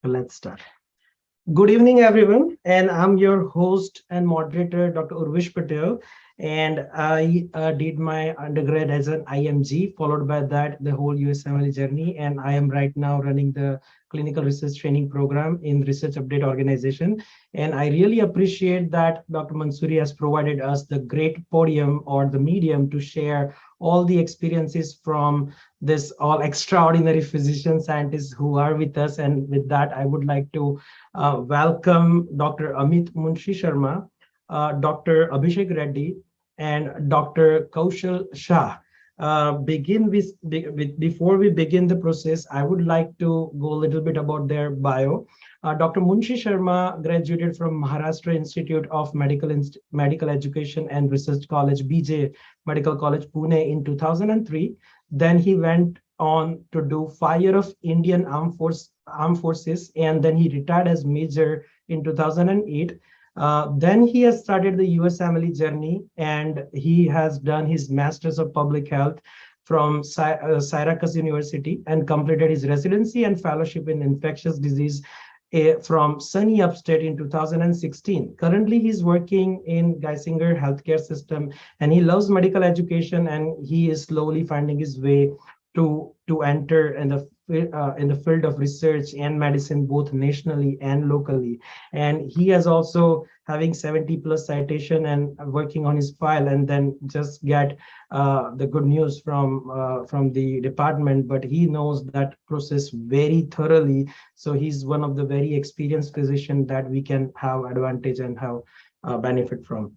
Let's start. Good evening, everyone, and I'm your host and moderator, Dr. Urvish Patel. And I did my undergrad as an IMG, followed by that the whole USMLE journey. And I am right now running the clinical research training program in Research Update Organization. And I really appreciate that Dr. Mansouri has provided us the great podium or the medium to share all the experiences from this all extraordinary physician scientists who are with us. And with that, I would like to welcome Dr. Amit Munshi Sharma, Dr. Abhishek Reddy, and Dr. Kaushal Shah. Before we begin the process, I would like to go a little bit about their bio. Dr. Munshi Sharma graduated from Maharashtra Institute of Medical Education and Research College, BJ Medical College, Pune in 2003. Then he went on to do 5 years of Indian Armed Forces, and then he retired as major in 2008. Then he has started the USMLE journey, and he has done his Masters of Public Health from Syracuse University and completed his residency and fellowship in infectious disease from SUNY Upstate in 2016. Currently, he's working in Geisinger healthcare system, and he loves medical education, and he is slowly finding his way to enter in the field of research and medicine, both nationally and locally. And he has also having 70 plus citation and working on his file, and then just get the good news from the department. But he knows that process very thoroughly, so he's one of the very experienced physician that we can have advantage and have benefit from.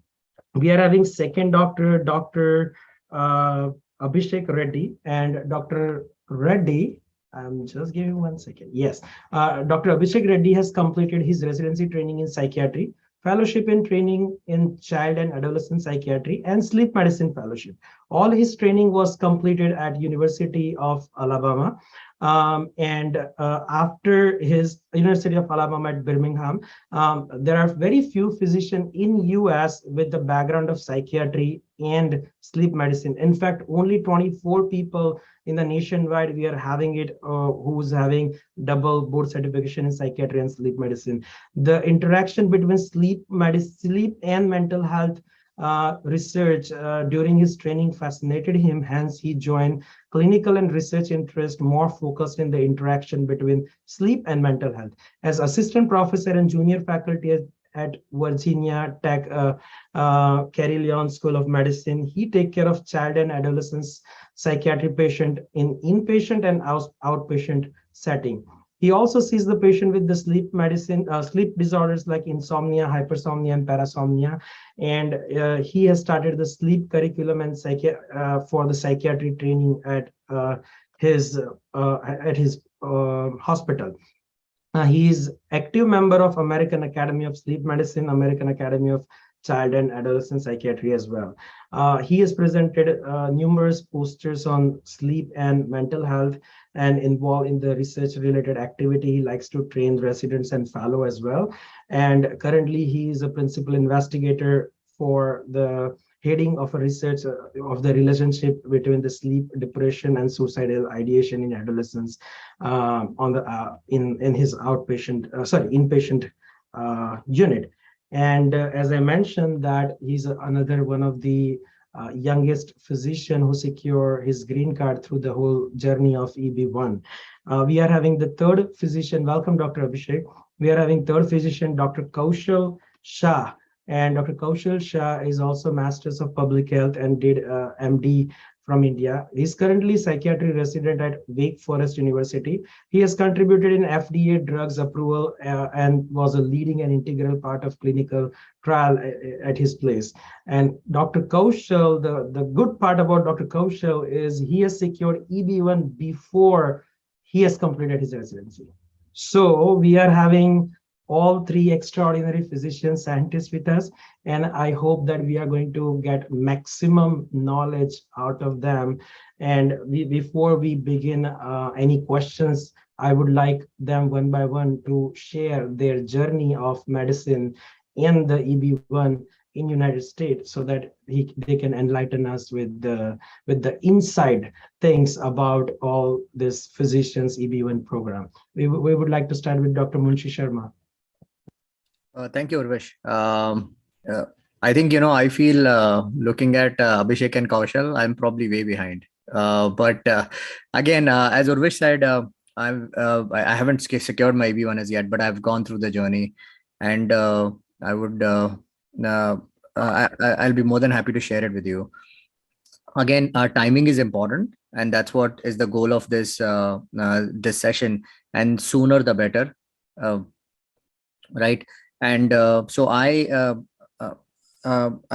We are having second doctor, Dr. Abhishek Reddy, and Dr. Reddy. I'm just giving 1 second. Yes, Dr. Abhishek Reddy has completed his residency training in psychiatry, fellowship in training in child and adolescent psychiatry, and sleep medicine fellowship. All his training was completed at University of Alabama. And after his University of Alabama at Birmingham, there are very few physicians in US with the background of psychiatry and sleep medicine. In fact, only 24 people in the nationwide we are having it who's having double board certification in psychiatry and sleep medicine. The interaction between sleep and mental health research during his training fascinated him. Hence, he joined clinical and research interest more focused in the interaction between sleep and mental health. As assistant professor and junior faculty at Virginia Tech Carilion School of Medicine, he take care of child and adolescents psychiatry patient in inpatient and outpatient setting. He also sees the patient with the sleep disorders like insomnia, hypersomnia, and parasomnia. And he has started the sleep curriculum and for the psychiatry training his at his hospital. He is active member of American Academy of Sleep Medicine, American Academy of Child and Adolescent Psychiatry as well. He has presented numerous posters on sleep and mental health and involved in the research related activity. He likes to train residents and fellow as well. And currently he is a principal investigator for the heading of a research of the relationship between the sleep depression and suicidal ideation in adolescents on the in his inpatient unit. And as I mentioned, that he's another one of the youngest physician who secure his green card through the whole journey of EB1. We are having the third physician. Welcome, Dr. Abhishek. We are having third physician, Dr. Kaushal Shah. And Dr. Kaushal Shah is also Masters of Public Health and did MD from India. He's currently psychiatry resident at Wake Forest University. He has contributed in FDA drugs approval and was a leading and integral part of clinical trial at his place. And Dr. Kaushal, the good part about Dr. Kaushal is he has secured EB1 before he has completed his residency. So we are having all three extraordinary physician scientists with us, and I hope that we are going to get maximum knowledge out of them. And before we begin any questions, I would like them one by one to share their journey of medicine in the EB1 in United States, so that they can enlighten us with the inside things about all this physicians EB1 program. We would like to start with Dr. Munshi Sharma. Thank you, Urvish. I think, I feel looking at Abhishek and Kaushal, I'm probably way behind. But again, as Urvish said, I haven't secured my EB1 as yet, but I've gone through the journey, and I would I'll be more than happy to share it with you. Again, timing is important, and that's what is the goal of this this session. And sooner the better, right? And so I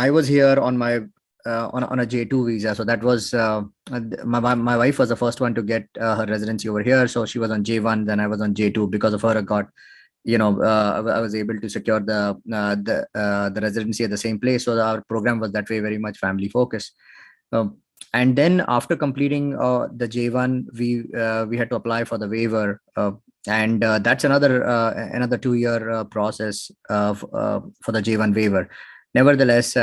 was here on my on a J2 visa. So that was my wife was the first one to get her residency over here. So she was on J1, then I was on J2. Because of her, I got, I was able to secure the residency at the same place. So our program was that way very much family focused. And then after completing the J1, we had to apply for the waiver, and that's another 2-year process for the J1 waiver. Nevertheless,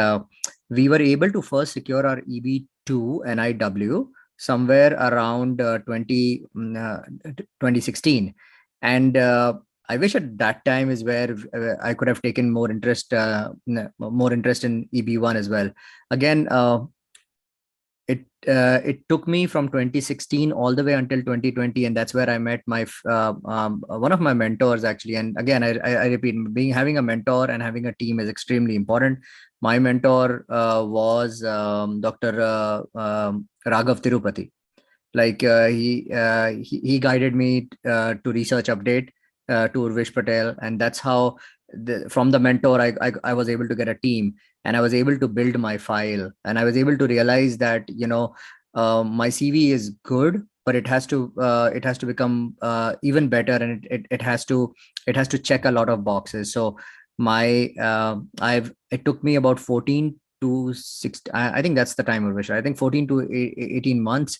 we were able to first secure our EB2 NIW somewhere around 2016, and I wish at that time is where I could have taken more interest in EB1 as well. Again, it took me from 2016 all the way until 2020, and that's where I met my one of my mentors, actually. And again, I repeat, having a mentor and having a team is extremely important. My mentor was Dr. Raghav Tirupati. Like he guided me to research update to Urvish Patel, and that's how from the mentor I was able to get a team, and I was able to build my file, and I was able to realize that my CV is good, but it has to become even better, and it has to check a lot of boxes. So it took me about 14 to 16, I think that's the time, Urvish. I think 14 to 18 months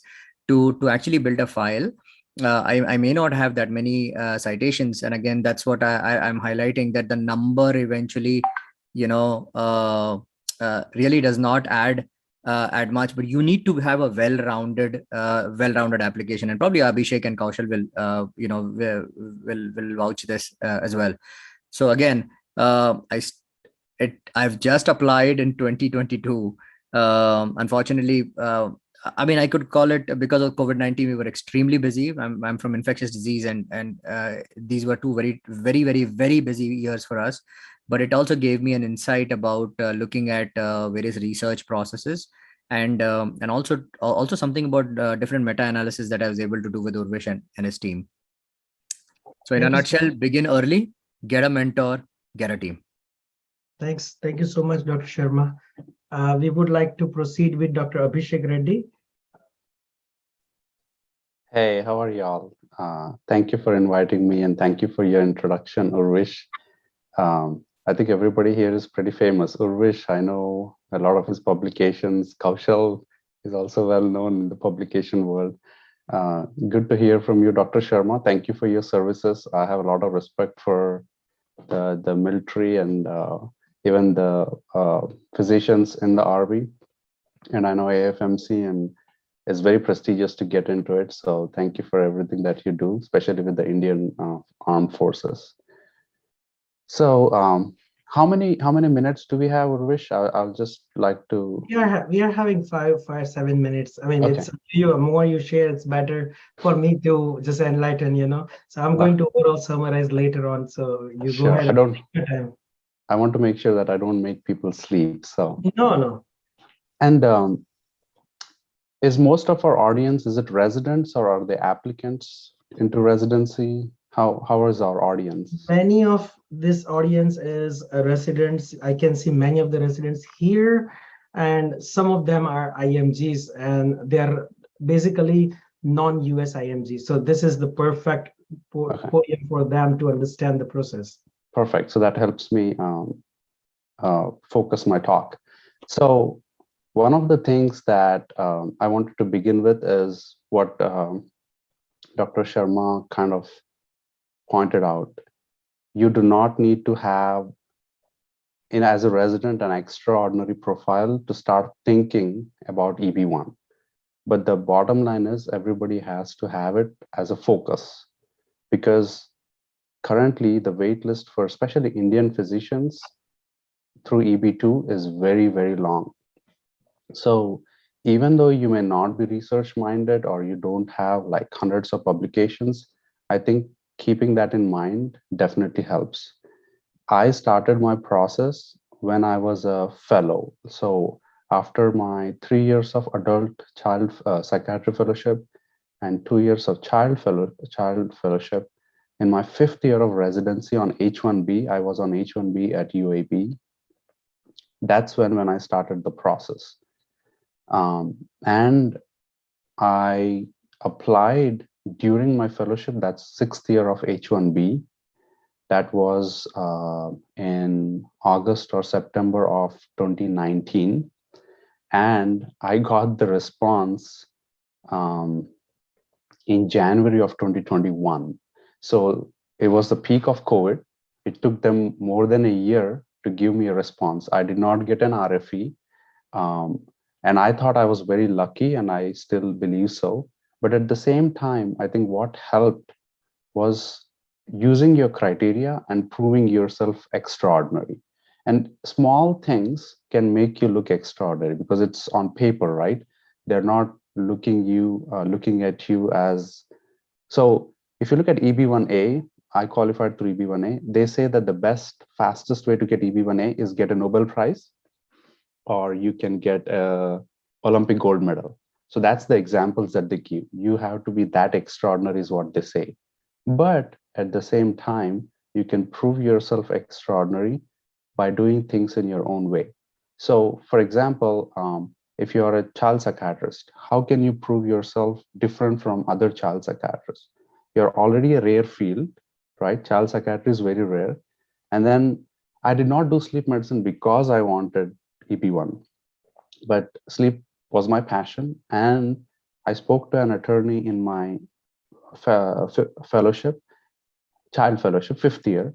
to actually build a file. I may not have that many citations, and again, that's what I'm highlighting, that the number eventually really does not add much, but you need to have a well-rounded application, and probably Abhishek and Kaushal will vouch this as well. So again, I've just applied in 2022. Unfortunately, I mean, I could call it, because of COVID-19, we were extremely busy. I'm from infectious disease, and these were two very, very, very, very busy years for us. But it also gave me an insight about looking at various research processes, and also something about different meta-analysis that I was able to do with Urvish and his team. So in a nutshell, begin early, get a mentor, get a team. Thanks. Thank you so much, Dr. Sharma. We would like to proceed with Dr. Abhishek Reddy. Hey, how are y'all? Thank you for inviting me, and thank you for your introduction, Urvish. I think everybody here is pretty famous. Urvish, I know a lot of his publications. Kaushal is also well known in the publication world. Good to hear from you, Dr. Sharma. Thank you for your services. I have a lot of respect for the military and even the physicians in the Army. And I know AFMC, and it's very prestigious to get into it. So thank you for everything that you do, especially with the Indian Armed Forces. So how many minutes do we have, Urvish? I'll just like to. Yeah, we are having 7 minutes. I mean, Okay. It's you. The more you share, it's better for me to just enlighten. So I'm going to overall summarize later on. So you Sure. go ahead. I want to make sure that I don't make people sleep. So no. And is most of our audience, is it residents or are they applicants into residency? How is our audience? Many of this audience is residents. I can see many of the residents here, and some of them are IMGs, and they're basically non-US IMGs. So this is the perfect podium for them to understand the process. Perfect. So that helps me focus my talk. So one of the things that I wanted to begin with is what Dr. Sharma kind of pointed out. You do not need to have as a resident, an extraordinary profile to start thinking about EB1. But the bottom line is everybody has to have it as a focus, because currently the wait list for especially Indian physicians through EB2 is very, very long. So even though you may not be research minded or you don't have like hundreds of publications, I think keeping that in mind definitely helps. I started my process when I was a fellow. So after my 3 years of adult child psychiatry fellowship and 2 years of child fellowship, in my fifth year of residency on H1B, I was on H1B at UAB. That's when I started the process. And I applied during my fellowship, that's sixth year of H1B. That was in August or September of 2019. And I got the response in January of 2021. So it was the peak of COVID. It took them more than a year to give me a response. I did not get an RFE. And I thought I was very lucky, and I still believe so. But at the same time, I think what helped was using your criteria and proving yourself extraordinary. And small things can make you look extraordinary because it's on paper, right? They're not looking at you as. So if you look at EB1A, I qualified through EB1A. They say that the fastest way to get EB1A is get a Nobel Prize, or you can get a Olympic gold medal. So that's the examples that they give. You have to be that extraordinary is what they say. But at the same time, you can prove yourself extraordinary by doing things in your own way. So for example, if you are a child psychiatrist, how can you prove yourself different from other child psychiatrists? You're already a rare field, right? Child psychiatry is very rare. And then I did not do sleep medicine because I wanted EB1, but sleep was my passion. And I spoke to an attorney in my fellowship, child fellowship, fifth year.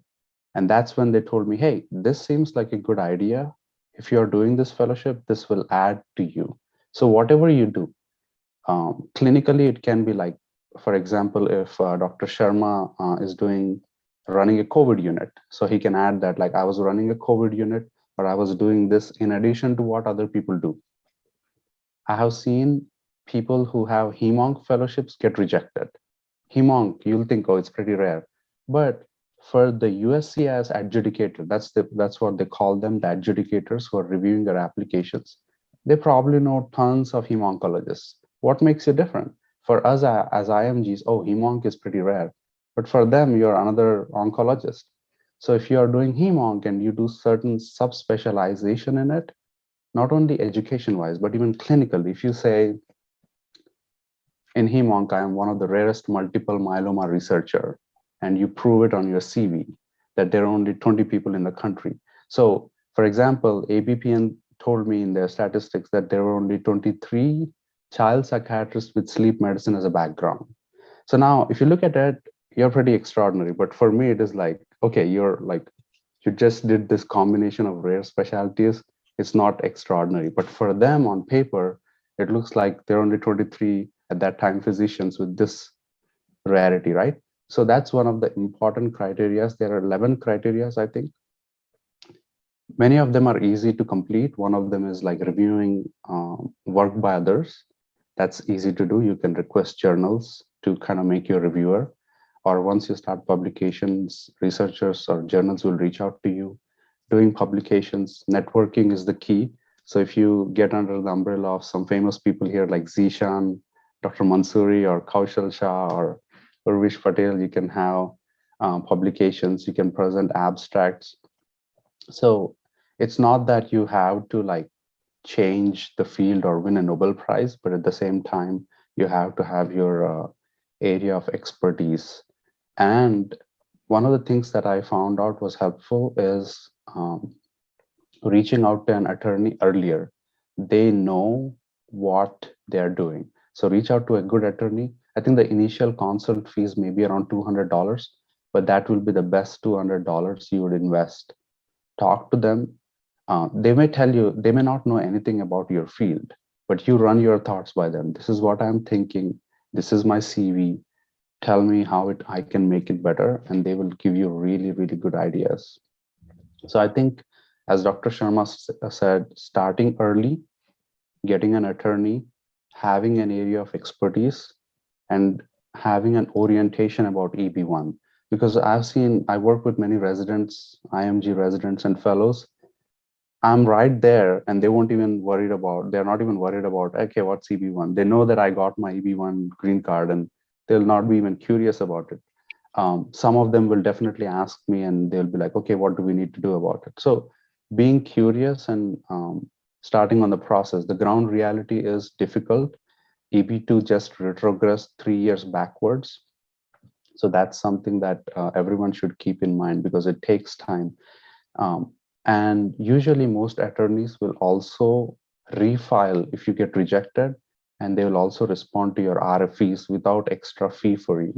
And that's when they told me, hey, this seems like a good idea. If you're doing this fellowship, this will add to you. So whatever you do, clinically, it can be like, for example, if Dr. Sharma is running a COVID unit, so he can add that, like, I was running a COVID unit, or I was doing this in addition to what other people do. I have seen people who have HEMONC fellowships get rejected. HEMONC, you'll think, oh, it's pretty rare. But for the USCIS adjudicator, that's what they call them, the adjudicators who are reviewing their applications. They probably know tons of hemoncologists. What makes you different? For us as IMGs, oh, HEMONC is pretty rare. But for them, you're another oncologist. So if you are doing HEMONC and you do certain subspecialization in it, not only education-wise, but even clinically, if you say, in HEMONC, I am one of the rarest multiple myeloma researcher, and you prove it on your CV that there are only 20 people in the country. So, for example, ABPN told me in their statistics that there were only 23 child psychiatrists with sleep medicine as a background. So now, if you look at it, you're pretty extraordinary. But for me, it is like, okay, you just did this combination of rare specialties. It's not extraordinary. But for them on paper, it looks like there are only 23 at that time physicians with this rarity, right? So that's one of the important criteria. There are 11 criteria, I think. Many of them are easy to complete. One of them is like reviewing work by others. That's easy to do. You can request journals to kind of make you a reviewer. Or once you start publications, researchers or journals will reach out to you. Doing publications, networking is the key. So if you get under the umbrella of some famous people here like Zishan, Dr. Mansouri, or Kaushal Shah, or Urvish Patel, you can have publications, you can present abstracts. So it's not that you have to like change the field or win a Nobel Prize, but at the same time, you have to have your area of expertise. And one of the things that I found out was helpful is reaching out to an attorney earlier. They know what they're doing. So reach out to a good attorney. I think the initial consult fees may be around $200, but that will be the best $200 you would invest. Talk to them, They may tell you, they may not know anything about your field, but you run your thoughts by them. This is what I'm thinking. This is my CV. Tell me how I can make it better. And they will give you really, really good ideas. So I think, as Dr. Sharma said, starting early, getting an attorney, having an area of expertise, and having an orientation about EB1. Because I work with many residents, IMG residents and fellows. I'm right there and they're not even worried about, okay, what's EB1? They know that I got my EB1 green card and they'll not be even curious about it. Some of them will definitely ask me and they'll be like, okay, what do we need to do about it? So being curious and starting on the process, the ground reality is difficult. EB2 just retrogressed 3 years backwards. So that's something that everyone should keep in mind because it takes time. And usually most attorneys will also refile if you get rejected, and they will also respond to your RFEs without extra fee for you.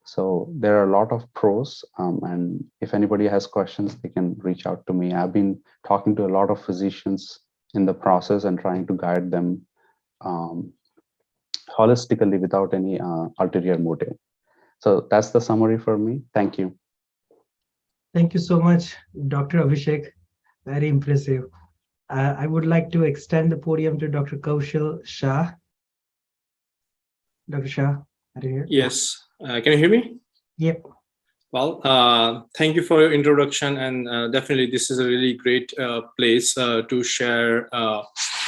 So there are a lot of pros, and if anybody has questions, they can reach out to me. I've been talking to a lot of physicians in the process and trying to guide them holistically without any ulterior motive. So that's the summary for me. Thank you. Thank you so much, Dr. Abhishek. Very impressive. I would like to extend the podium to Dr. Kaushal Shah. Dr. Shah, are you here? Yes. Can you hear me? Yep. Well, thank you for your introduction, and definitely this is a really great place to share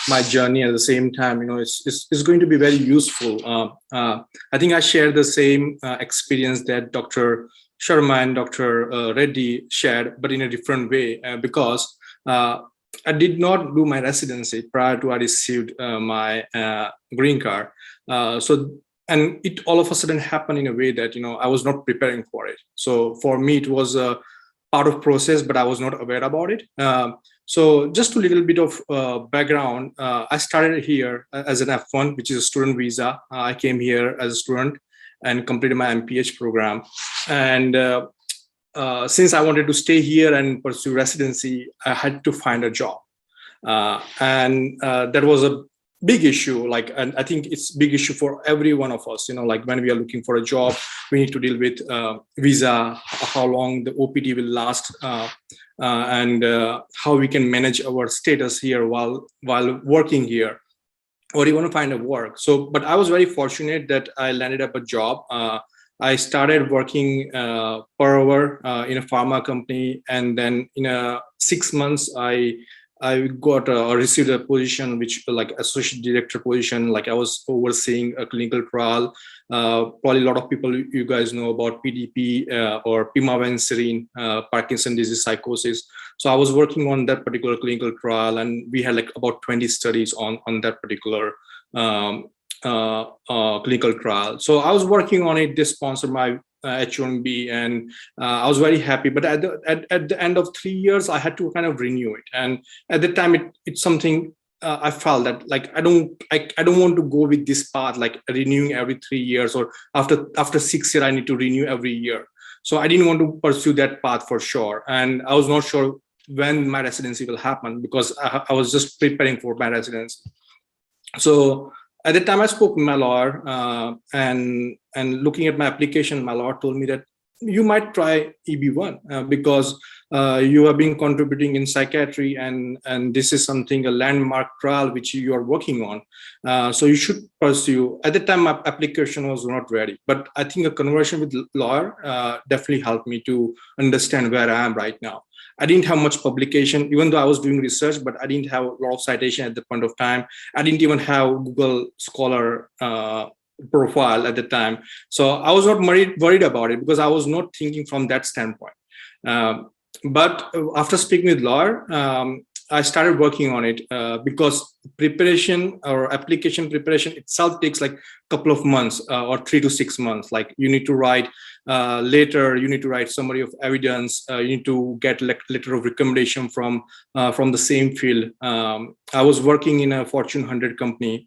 my journey. At the same time, it's going to be very useful. I think I share the same experience that Dr. Sharma and Dr. Reddy shared, but in a different way, because I did not do my residency prior to I received my green card. And it all of a sudden happened in a way that, I was not preparing for it. So for me, it was a part of process, but I was not aware about it. So just a little bit of background. I started here as an F1, which is a student visa. I came here as a student and completed my MPH program. And since I wanted to stay here and pursue residency, I had to find a job. And that was a big issue. And I think it's a big issue for every one of us. When we are looking for a job, we need to deal with visa, how long the OPT will last, and how we can manage our status here while working here, or even find a work. But I was very fortunate that I landed up a job. I started working per hour in a pharma company, and then in 6 months, I got received a position which like associate director position. Like I was overseeing a clinical trial. Probably a lot of people, you guys know about PDP or pimavanserin, Parkinson disease psychosis. So I was working on that particular clinical trial, and we had like about 20 studies on that particular clinical trial. So I was working on it. They sponsored my H1B, and I was very happy. But at the end of 3 years, I had to kind of renew it. And at the time, it's something I felt that like I don't want to go with this path, like renewing every 3 years, or after 6 years I need to renew every year. So I didn't want to pursue that path for sure, and I was not sure when my residency will happen because I was just preparing for my residency. So at the time, I spoke with my lawyer, and looking at my application, my lawyer told me that you might try EB1 because you have been contributing in psychiatry, and this is something, a landmark trial which you are working on. So you should pursue. At the time, my application was not ready, but I think a conversation with lawyer definitely helped me to understand where I am right now. I didn't have much publication, even though I was doing research, but I didn't have a lot of citation at the point of time. I didn't even have Google Scholar profile at the time. So I was not worried about it because I was not thinking from that standpoint. But after speaking with lawyer, I started working on it because preparation or application preparation itself takes like a couple of months or 3 to 6 months. Like you need to write later, you need to write summary of evidence, you need to get letter of recommendation from the same field. I was working in a Fortune 100 company,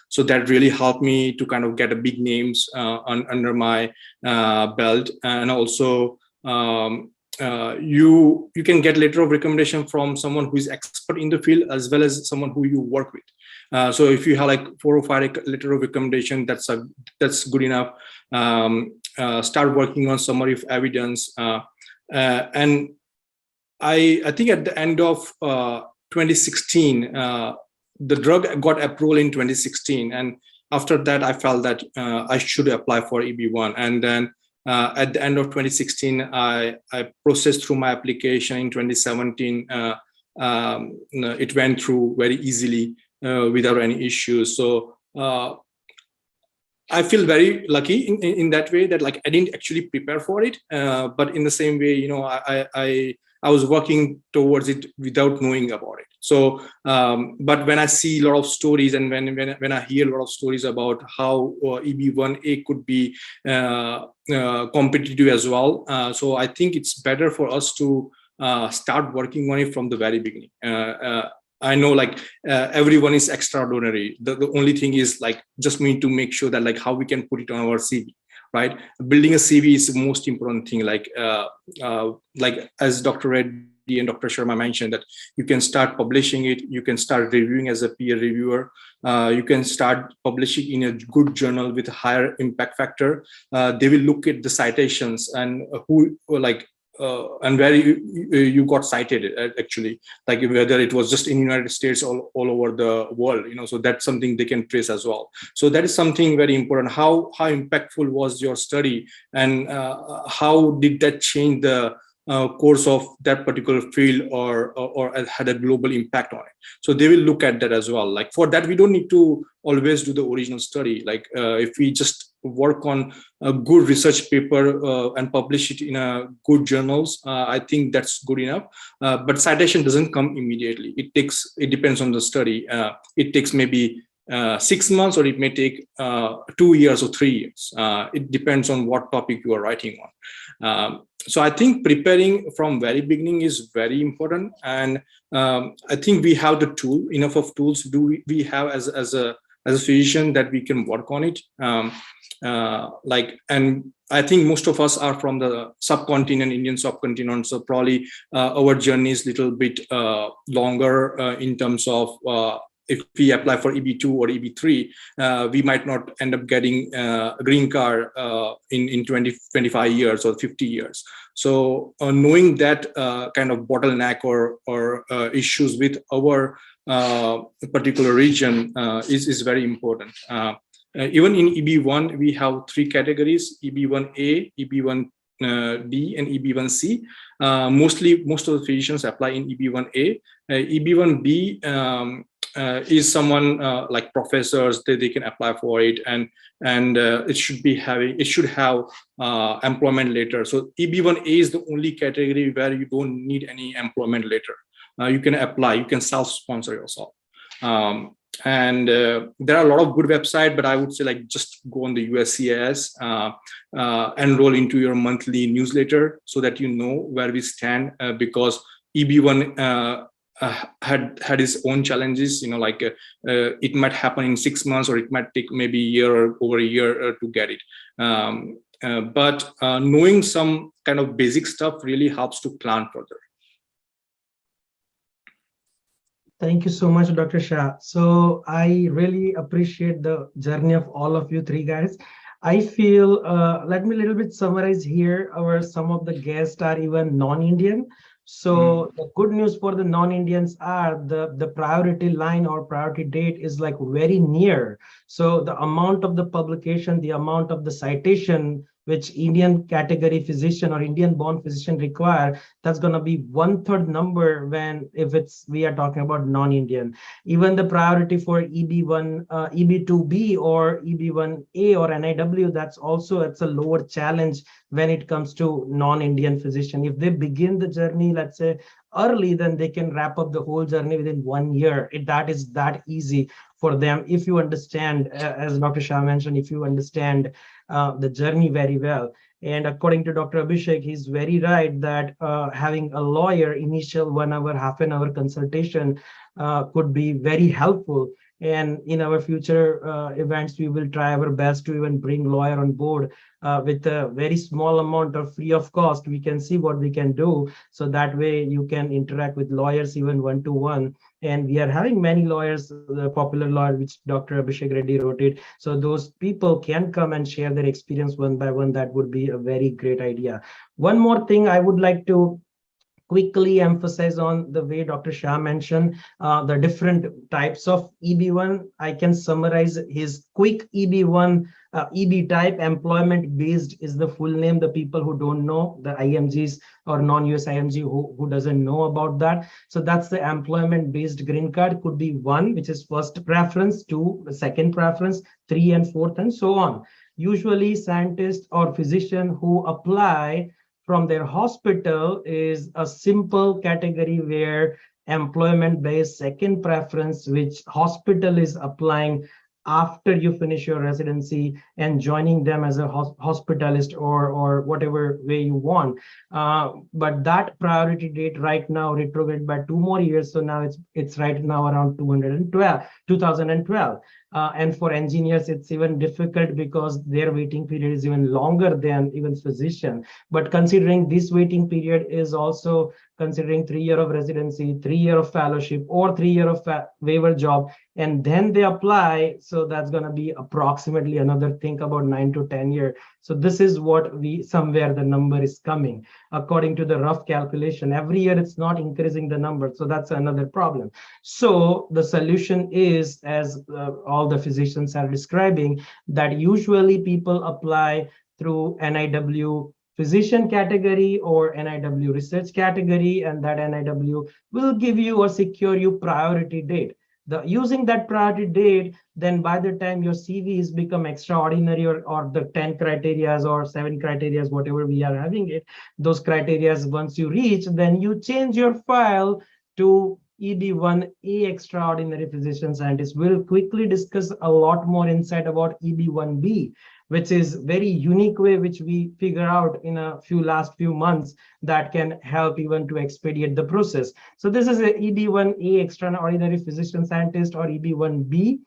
so that really helped me to kind of get a big names under my belt, and also you can get letter of recommendation from someone who is expert in the field as well as someone who you work with. So if you have like 4 or 5 letter of recommendation, that's good enough. Start working on summary of evidence, and I think at the end of 2016, the drug got approval in 2016, and after that I felt that I should apply for EB1, and then at the end of 2016 I processed through my application. In 2017 it went through very easily without any issues. So I feel very lucky in that way, that like I didn't actually prepare for it, but in the same way, you know, I was working towards it without knowing about it. So, but when I see a lot of stories, and when I hear a lot of stories about how EB1A could be competitive as well, so I think it's better for us to start working on it from the very beginning. I know like everyone is extraordinary. The only thing is like just we need to make sure that like how we can put it on our CV, right? Building a CV is the most important thing. Like as Dr. Reddy and Dr. Sharma mentioned, that you can start publishing it, you can start reviewing as a peer reviewer, you can start publishing in a good journal with a higher impact factor. They will look at the citations and who like and where you got cited actually, like whether it was just in the United States or all over the world, you know, so that's something they can trace as well. So that is something very important. How impactful was your study, and how did that change the course of that particular field, or had a global impact on it? So they will look at that as well. Like for that, we don't need to always do the original study. Like if we just work on a good research paper and publish it in a good journals, I think that's good enough. But citation doesn't come immediately. It depends on the study. It takes maybe 6 months, or it may take 2 years or 3 years. It depends on what topic you are writing on. So I think preparing from very beginning is very important, and I think we have the tool, enough of tools we have as a physician that we can work on it. And I think most of us are from the subcontinent, Indian subcontinent, so probably our journey is a little bit longer in terms of if we apply for EB2 or EB3, we might not end up getting a green card in 20, 25 years or 50 years. So knowing that kind of bottleneck or issues with our particular region is very important. Even in EB1, we have 3 categories: EB1A, EB1D, and EB1C. Most of the physicians apply in EB1A. EB1B is someone like professors, they can apply for it, and it should have employment letter. So EB1A is the only category where you don't need any employment letter. You can apply, you can self-sponsor yourself. And there are a lot of good websites, but I would say like just go on the USCIS, enroll into your monthly newsletter so that you know where we stand, because EB1 had its own challenges, you know, like it might happen in 6 months, or it might take maybe a year or over a year to get it. But knowing some kind of basic stuff really helps to plan further. Thank you so much, Dr. Shah. So I really appreciate the journey of all of you 3 guys. I feel, let me a little bit summarize here. Some of the guests are even non-Indian. So the good news for the non-Indians are the priority line or priority date is like very near. So the amount of the publication, the amount of the citation which Indian category physician or Indian born physician require, that's going to be 1/3 number if we are talking about non-Indian. Even the priority for EB1, EB2B or EB1A or NIW, it's a lower challenge when it comes to non-Indian physician. If they begin the journey, let's say early, then they can wrap up the whole journey within 1 year. That is that easy for them if you understand, as Dr. Shah mentioned, if you understand the journey very well. And according to Dr. Abhishek, he's very right that having a lawyer initial 1 hour, half an hour consultation could be very helpful. And in our future events, we will try our best to even bring lawyer on board with a very small amount of free of cost. We can see what we can do. So that way you can interact with lawyers even one-to-one. And we are having many lawyers, the popular lawyer, which Dr. Abhishek Reddy wrote it. So those people can come and share their experience one by one. That would be a very great idea. One more thing I would like to quickly emphasize on the way Dr. Shah mentioned the different types of EB1. I can summarize his quick EB1. EB type, employment based is the full name. The people who don't know, the IMGs or non-US IMG who doesn't know about that. So that's the employment based green card. Could be 1, which is first preference, 2, second preference, 3 and 4th, and so on. Usually scientists or physician who apply from their hospital is a simple category where employment based second preference, which hospital is applying after you finish your residency and joining them as a hospitalist or whatever way you want. But that priority date right now retrograde by 2 more years. So now it's right now around 2012. And for engineers, it's even difficult because their waiting period is even longer than even physician. But considering this waiting period is also considering 3 years of residency, 3 years of fellowship, or 3 years of waiver job, and then they apply. So that's going to be approximately another, think about 9 to 10 years. So this is what somewhere the number is coming according to the rough calculation. Every year it's not increasing the number. So that's another problem. So the solution is, as all the physicians are describing, that usually people apply through NIW physician category or NIW research category, and that NIW will give you or secure you priority date. Using that priority date, then by the time your CV is become extraordinary or the 10 criterias or 7 criterias, whatever we are having it, those criterias once you reach, then you change your file to EB1A extraordinary physician scientist. We'll quickly discuss a lot more insight about EB1B, which is very unique way which we figure out in a last few months that can help even to expedite the process. So this is a EB1A extraordinary physician scientist or EB1B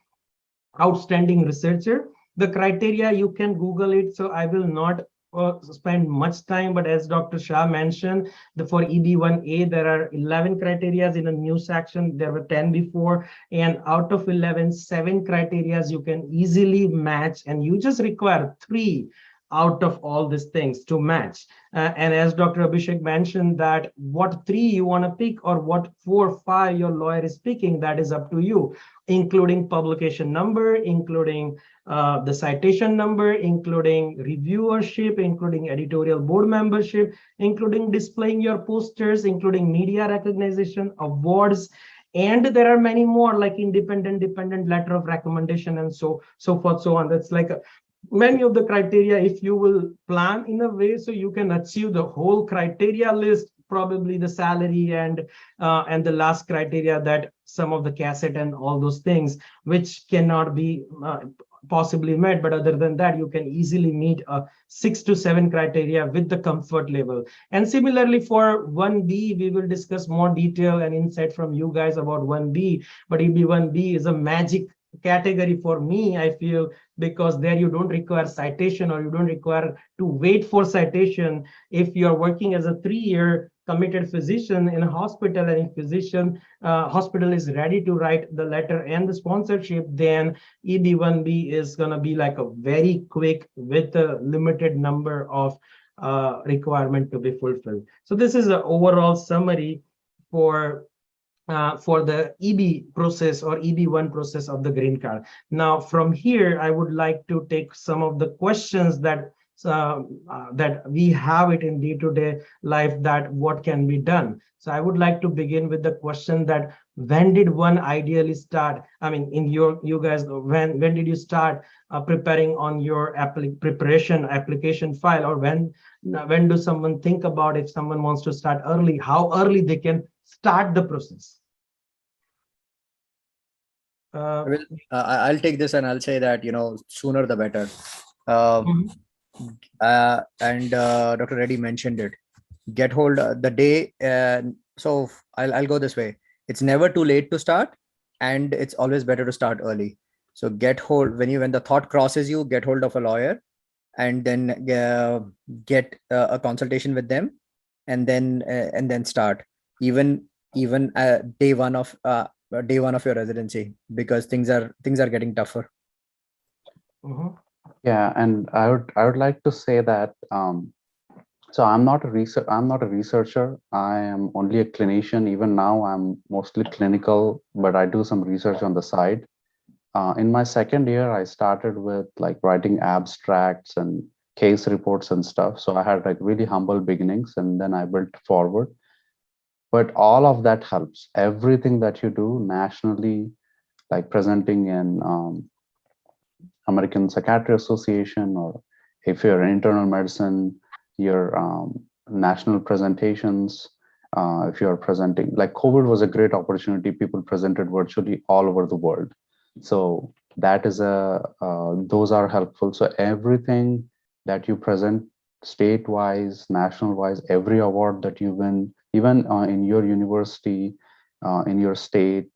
outstanding researcher. The criteria, you can Google it, so I will not spend much time, but as Dr. Shah mentioned, for EB1A, there are 11 criteria in a new section. There were 10 before, and out of 11, 7 criteria you can easily match, and you just require 3 out of all these things to match. And as Dr. Abhishek mentioned, that what 3 you want to pick or what 4 or 5 your lawyer is picking, that is up to you, including publication number, including the citation number, including reviewership, including editorial board membership, including displaying your posters, including media recognition, awards, and there are many more like dependent letter of recommendation and so forth, so on. That's like many of the criteria. If you will plan in a way so you can achieve the whole criteria list, probably the salary and the last criteria, that some of the cassette and all those things which cannot be possibly met, but other than that you can easily meet 6 to 7 criteria with the comfort level. And similarly for 1B, we will discuss more detail and insight from you guys about 1B, but EB1B is a magic category for me, I feel, because there you don't require citation or you don't require to wait for citation. If you're working as a 3-year committed physician in a hospital, and if physician hospital is ready to write the letter and the sponsorship, then EB1B is going to be like a very quick with a limited number of requirement to be fulfilled. So this is an overall summary for the EB process or EB1 process of the green card. Now from here, I would like to take some of the questions that we have it in day-to-day life, that what can be done. So I would like to begin with the question that when did one ideally start? I mean, in you guys, when did you start preparing on your application file, or when do someone think about, if someone wants to start early, how early they can start the process? I'll take this and I'll say that, sooner the better. And Dr. Reddy mentioned it. Get hold the day. So I'll go this way. It's never too late to start, and it's always better to start early. So get hold when the thought crosses you, get hold of a lawyer, and then get a consultation with them, and then start even day one of your residency, because things are getting tougher. Mhm. Yeah, and I would like to say that so I'm not a researcher. I am only a clinician. Even now, I'm mostly clinical, but I do some research on the side. In my second year, I started with like writing abstracts and case reports and stuff. So I had like really humble beginnings, and then I built forward. But all of that helps. Everything that you do nationally, like presenting in American Psychiatry Association, or if you're in internal medicine, your national presentations. If you're presenting, like COVID was a great opportunity. People presented virtually all over the world. So that is those are helpful. So everything that you present, state wise, national wise, every award that you win, even in your university, in your state,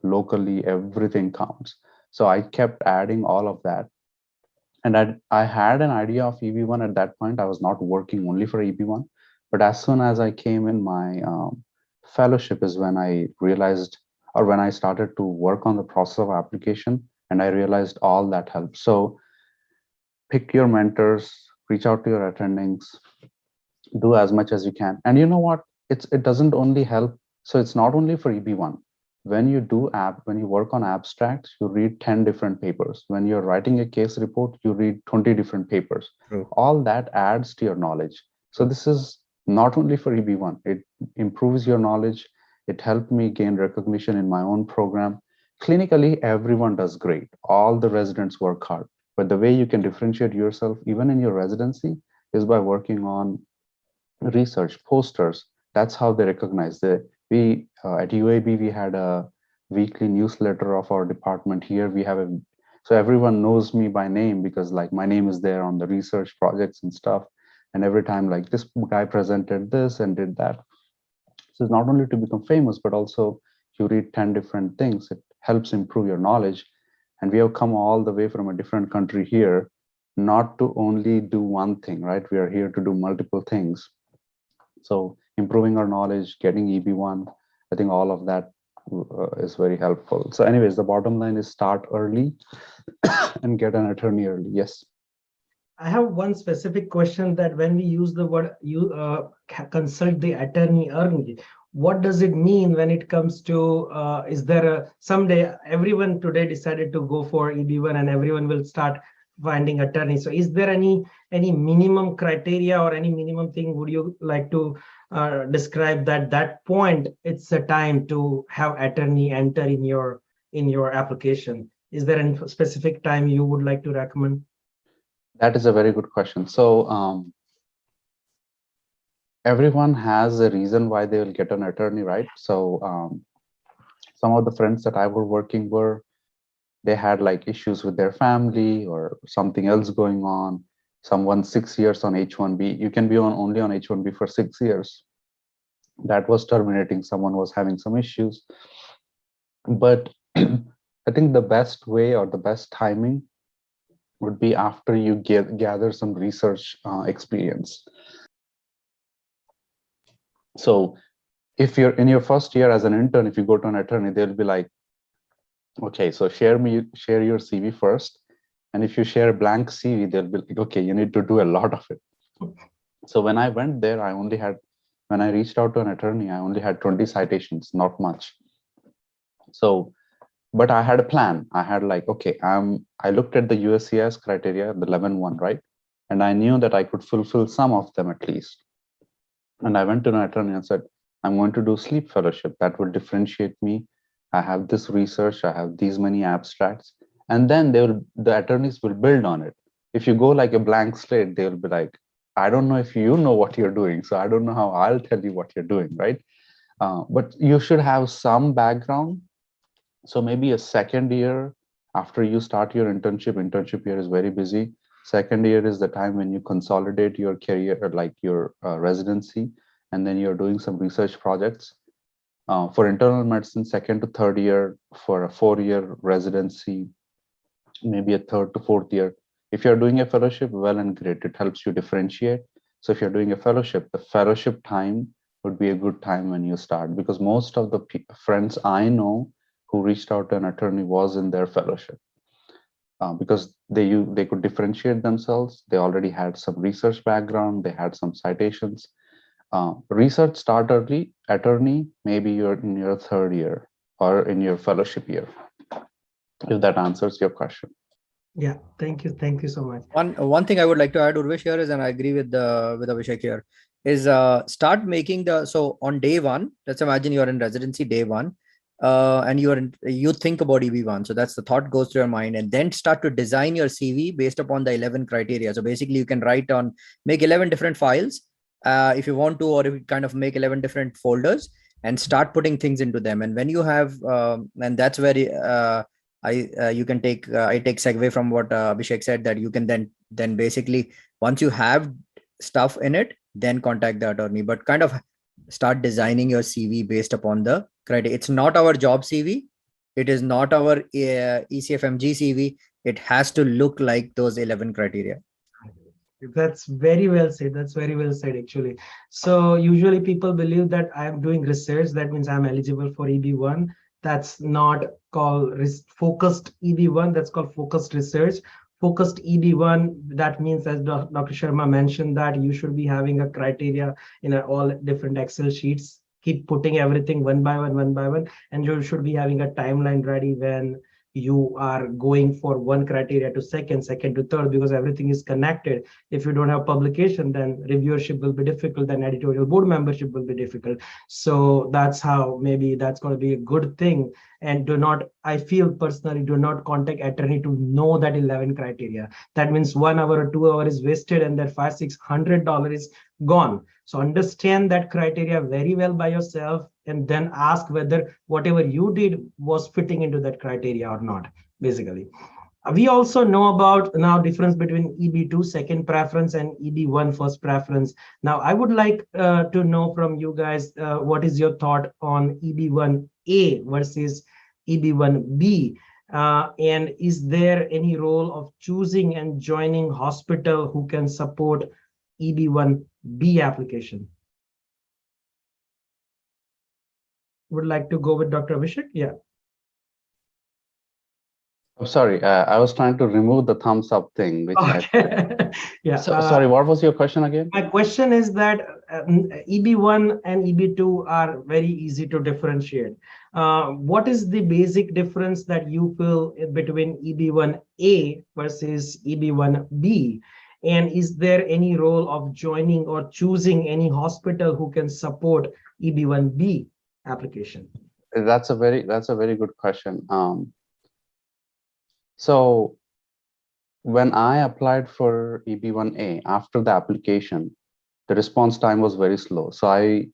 locally, everything counts. So I kept adding all of that. And I had an idea of EB1 at that point. I was not working only for EB1. But as soon as I came in my fellowship is when I realized, or when I started to work on the process of application, and I realized all that helps. So pick your mentors, reach out to your attendings, do as much as you can. And you know what? It doesn't only help. So it's not only for EB1. When you when you work on abstracts, you read 10 different papers. When you're writing a case report, you read 20 different papers. True. All that adds to your knowledge. So this is not only for EB1, it improves your knowledge. It helped me gain recognition in my own program. Clinically, everyone does great. All the residents work hard. But the way you can differentiate yourself, even in your residency, is by working on research posters. That's how they recognize the we at UAB we had a weekly newsletter of our department. Here we have a, so everyone knows me by name because like my name is there on the research projects and stuff, and every time like this guy presented this and did that. So it's not only to become famous, but also you read 10 different things. It helps improve your knowledge. And we have come all the way from a different country here, not to only do one thing, right? We are here to do multiple things. So improving our knowledge, getting EB1, I think all of that is very helpful. So anyways, the bottom line is start early and get an attorney early. Yes. I have one specific question, that when we use the word you consult the attorney early, what does it mean when it comes to is there a someday everyone today decided to go for EB1 and everyone will start finding attorney. So is there any minimum criteria or any minimum thing would you like to describe that point it's a time to have attorney enter in your application? Is there any specific time you would like to recommend? That is a very good question. So everyone has a reason why they will get an attorney, right? So some of the friends that I were working they had like issues with their family or something else going on. Someone 6 years on H1B, you can be only on H1B for 6 years. That was terminating. Someone was having some issues. But I think the best way or the best timing would be after you gather some research experience. So if you're in your first year as an intern, if you go to an attorney, they'll be like, okay, so share your CV first. And if you share a blank CV, they'll be like, okay, you need to do a lot of it. So when I went there, when I reached out to an attorney, I only had 20 citations, not much. So, but I had a plan. I had like, okay, I looked at the USCIS criteria, the 11-1, right? And I knew that I could fulfill some of them at least. And I went to an attorney and said, I'm going to do sleep fellowship. That will differentiate me. I have this research, I have these many abstracts. And then the attorneys will build on it. If you go like a blank slate, they'll be like, I don't know if you know what you're doing. So I don't know how I'll tell you what you're doing, right? But you should have some background. So maybe a second year after you start your internship year is very busy. Second year is the time when you consolidate your career, like your residency, and then you're doing some research projects. For internal medicine, second to third year, for a 4-year residency, maybe a third to fourth year. If you're doing a fellowship, well and great, it helps you differentiate. So if you're doing a fellowship, the fellowship time would be a good time when you start, because most of the friends I know who reached out to an attorney was in their fellowship. Because they could differentiate themselves. They already had some research background, they had some citations. Research start early, attorney, maybe you're in your third year or in your fellowship year, if that answers your question. Yeah, thank you so much. One thing I would like to add, Urvish, here is, and I agree with Abhishek here, is start making so on day one, let's imagine you're in residency day one, and you think about EB1. So that's the thought goes through your mind, and then start to design your CV based upon the 11 criteria. So basically you can make 11 different files if you want to, or if you kind of make 11 different folders and start putting things into them. And when you have, and that's where you can take I take segue from what Abhishek said, that you can then basically, once you have stuff in it, then contact the attorney, but kind of start designing your CV based upon the criteria. It's not our job CV, it is not our ECFMG CV. It has to look like those 11 criteria. That's very well said. That's very well said, actually. So usually people believe that I am doing research, that means I'm eligible for EB1. That's not called focused EB1, that's called focused research. Focused EB1, that means, as Dr. Sharma mentioned, that you should be having a criteria in all different Excel sheets. Keep putting everything one by one, and you should be having a timeline ready when you are going for one criteria to second to third, because everything is connected. If you don't have publication, then reviewership will be difficult, then editorial board membership will be difficult. So that's how, maybe that's going to be a good thing. And I feel personally, do not contact attorney to know that 11 criteria. That means 1 hour or 2 hours is wasted, and that $500-600 is gone. So understand that criteria very well by yourself, and then ask whether whatever you did was fitting into that criteria or not, basically. We also know about now difference between EB2 second preference and EB1 first preference. Now, I would like to know from you guys, what is your thought on EB1A versus EB1B? And is there any role of choosing and joining hospital who can support EB1B application? Would like to go with Dr. Abhishek? Yeah. I'm sorry, I was trying to remove the thumbs up thing, which Yeah. Sorry, what was your question again? My question is that EB1 and EB2 are very easy to differentiate. What is the basic difference that you feel between EB1A versus EB1B? And is there any role of joining or choosing any hospital who can support EB1B application? That's a very good question. So when I applied for EB1A, after the application, the response time was very slow. So I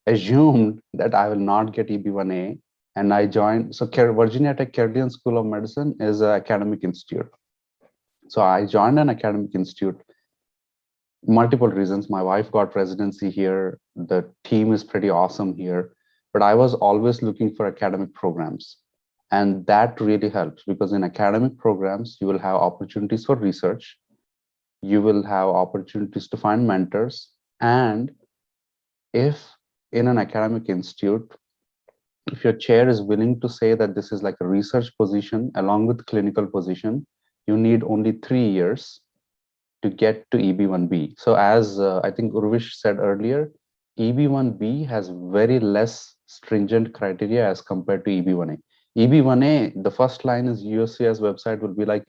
assumed that I will not get EB1A, and I joined. So Virginia Tech Carilion School of Medicine is an academic institute. So I joined an academic institute. Multiple reasons. My wife got residency here. The team is pretty awesome here. But I was always looking for academic programs. And that really helps, because in academic programs, you will have opportunities for research. You will have opportunities to find mentors. And if in an academic institute, if your chair is willing to say that this is like a research position along with clinical position, you need only 3 years to get to EB1B. So as I think Urvish said earlier, EB1B has very less stringent criteria as compared to EB1A. EB1A, the first line is USCIS website will be like,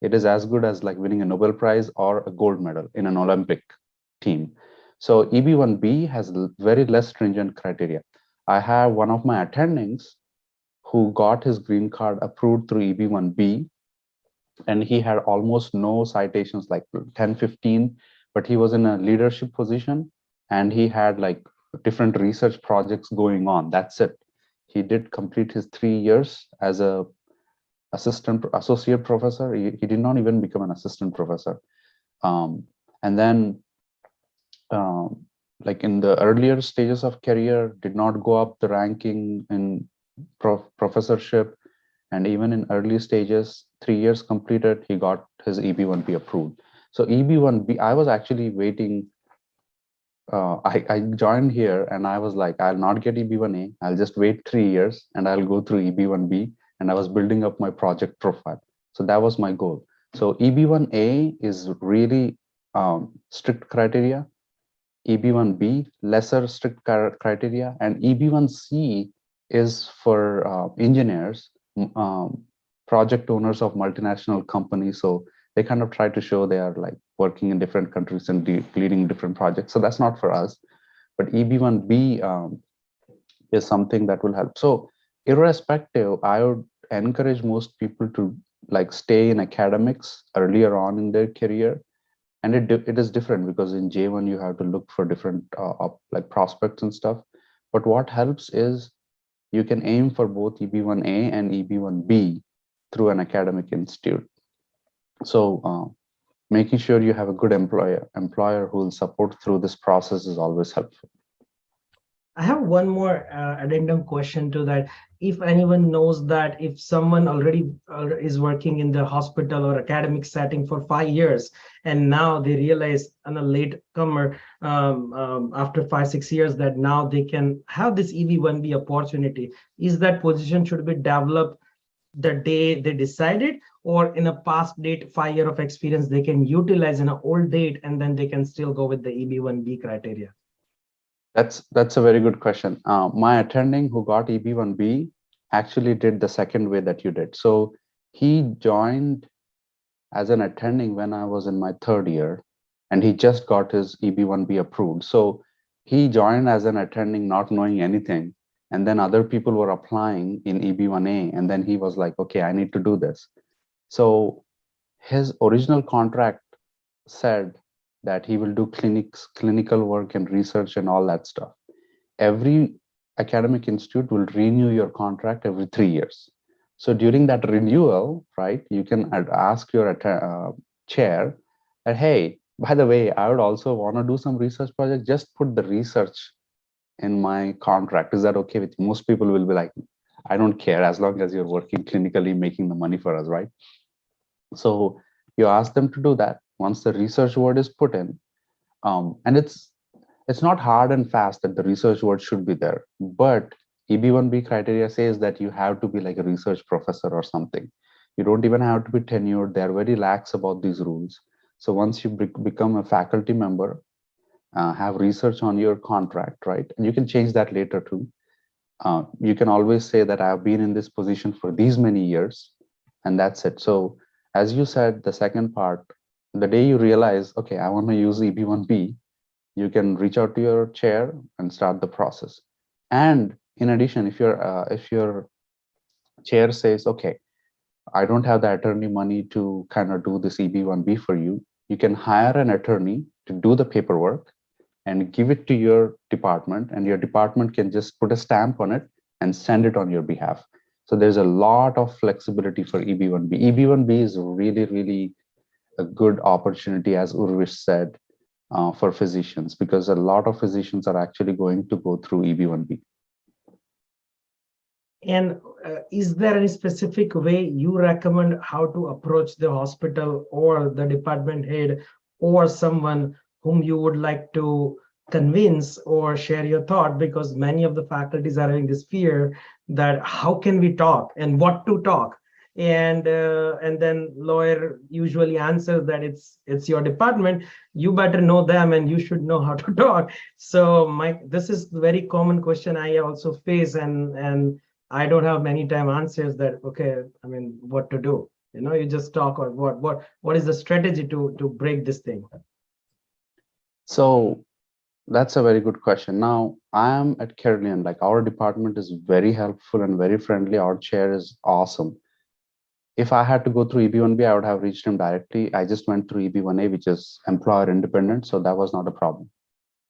it is as good as like winning a Nobel Prize or a gold medal in an Olympic team. So EB1B has very less stringent criteria. I have one of my attendings who got his green card approved through EB1B, and he had almost no citations, like 10, 15, but he was in a leadership position and he had like different research projects going on. That's it. He did complete his 3 years as a associate professor. He did not even become an assistant professor. And then like in the earlier stages of career, did not go up the ranking in professorship, and even in early stages, 3 years completed, he got his EB1B approved. So EB1B, I was actually waiting. I joined here and I was like, I'll not get EB1A. I'll just wait 3 years and I'll go through EB1B. And I was building up my project profile. So that was my goal. So EB1A is really strict criteria. EB1B, lesser strict criteria, and EB1C is for engineers, project owners of multinational companies. So they kind of try to show they are like working in different countries and leading different projects. So that's not for us. But EB1B is something that will help. So irrespective, I would encourage most people to like stay in academics earlier on in their career. And it is different because in J1 you have to look for different like prospects and stuff. But what helps is you can aim for both EB1A and EB1B through an academic institute. So making sure you have a good employer who will support through this process is always helpful. I have one more addendum question to that. If anyone knows that if someone already is working in the hospital or academic setting for 5 years, and now they realize on a late comer after 5-6 years that now they can have this EB1B opportunity, is that position should be developed the day they decided, or in a past date 5 year of experience they can utilize in an old date and then they can still go with the EB1B criteria? That's a very good question. My attending who got EB1B actually did the second way that you did. So he joined as an attending when I was in my 3rd year, and he just got his EB1B approved. So he joined as an attending, not knowing anything. And then other people were applying in EB1A, and then he was like, okay, I need to do this. So his original contract said that he will do clinical work and research and all that stuff. Every academic institute will renew your contract every 3 years. So during that renewal, right, you can ask your chair that, hey, by the way, I would also want to do some research project. Just put the research in my contract. Is that okay with you? Most people will be like, I don't care as long as you're working clinically, making the money for us, right? So you ask them to do that. Once the research word is put in, and it's not hard and fast that the research word should be there, but EB1B criteria says that you have to be like a research professor or something. You don't even have to be tenured. They're very lax about these rules. So once you become a faculty member, have research on your contract, right? And you can change that later too. You can always say that I've been in this position for these many years, and that's it. So as you said, the second part, the day you realize, okay, I want to use EB1B, you can reach out to your chair and start the process. And in addition, if your chair says, okay, I don't have the attorney money to kind of do this EB1B for you, you can hire an attorney to do the paperwork and give it to your department, and your department can just put a stamp on it and send it on your behalf. So there's a lot of flexibility for EB1B. EB1B is really, really a good opportunity, as Urvish said, for physicians, because a lot of physicians are actually going to go through EB1B. And is there any specific way you recommend how to approach the hospital or the department head or someone whom you would like to convince or share your thought? Because many of the faculties are having this fear that how can we talk and what to talk? And then lawyer usually answers that it's your department, you better know them and you should know how to talk. So this is a very common question I also face, and I don't have many time answers that, okay, I mean, what to do? You just talk, or what is the strategy to break this thing? So that's a very good question. Now, I am at Carilion, like our department is very helpful and very friendly. Our chair is awesome. If I had to go through EB1B, I would have reached him directly. I just went through EB1A, which is employer independent, so that was not a problem.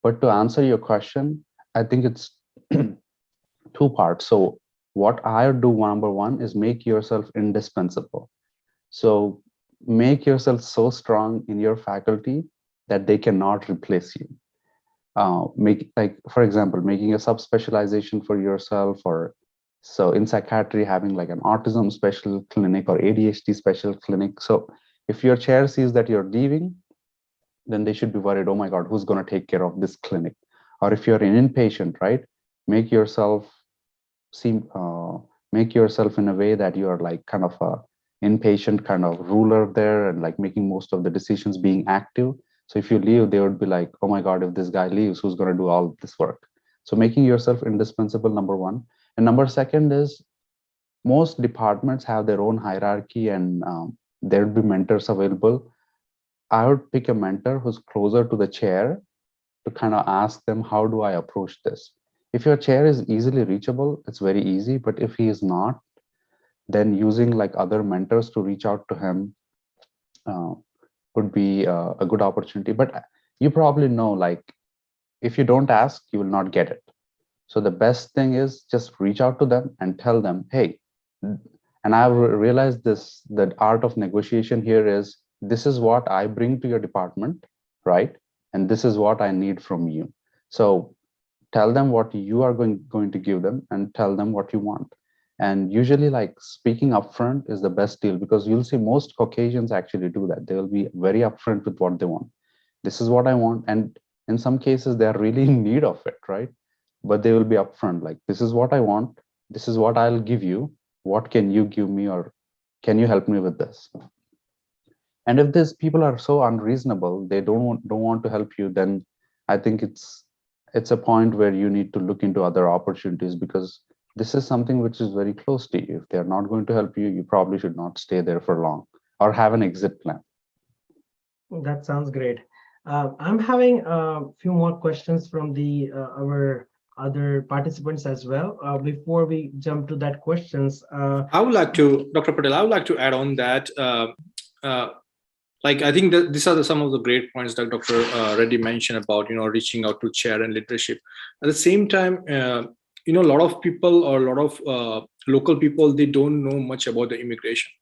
But to answer your question, I think it's 2 parts. So what I would do, number 1, is make yourself indispensable. So make yourself so strong in your faculty that they cannot replace you. make, like, for example, making a subspecialization for yourself, or so in psychiatry, having like an autism special clinic or ADHD special clinic. So if your chair sees that you're leaving, then they should be worried, oh my God, who's going to take care of this clinic? Or if you're an inpatient, right, make yourself seem, make yourself in a way that you are like kind of a inpatient kind of ruler there, and like making most of the decisions, being active. So if you leave, they would be like, oh my God, if this guy leaves, who's going to do all this work? So making yourself indispensable, number one. And number second is, most departments have their own hierarchy, and there would be mentors available. I would pick a mentor who's closer to the chair to kind of ask them, how do I approach this? If your chair is easily reachable, it's very easy. But if he is not, then using like other mentors to reach out to him uh, would be a good opportunity. But you probably know, like, if you don't ask, you will not get it. So the best thing is just reach out to them and tell them, hey, and I've realized this, the art of negotiation here is, this is what I bring to your department, right? And this is what I need from you. So tell them what you are going to give them, and tell them what you want. And usually, like, speaking upfront is the best deal, because you'll see most Caucasians actually do that. They will be very upfront with what they want. This is what I want. And in some cases, they are really in need of it, right? But they will be upfront, like, this is what I want. This is what I'll give you. What can you give me, or can you help me with this? And if these people are so unreasonable, they don't want to help you, then I think it's a point where you need to look into other opportunities, because this is something which is very close to you. If they're not going to help you, you probably should not stay there for long, or have an exit plan. That sounds great. I'm having a few more questions from the our other participants as well. Before we jump to that questions, I would like to, Dr. Patel, I would like to add on that. Like, I think that these are some of the great points that Dr. Reddy mentioned about, reaching out to chair and leadership. At the same time, a lot of people, or a lot of local people, they don't know much about the immigration.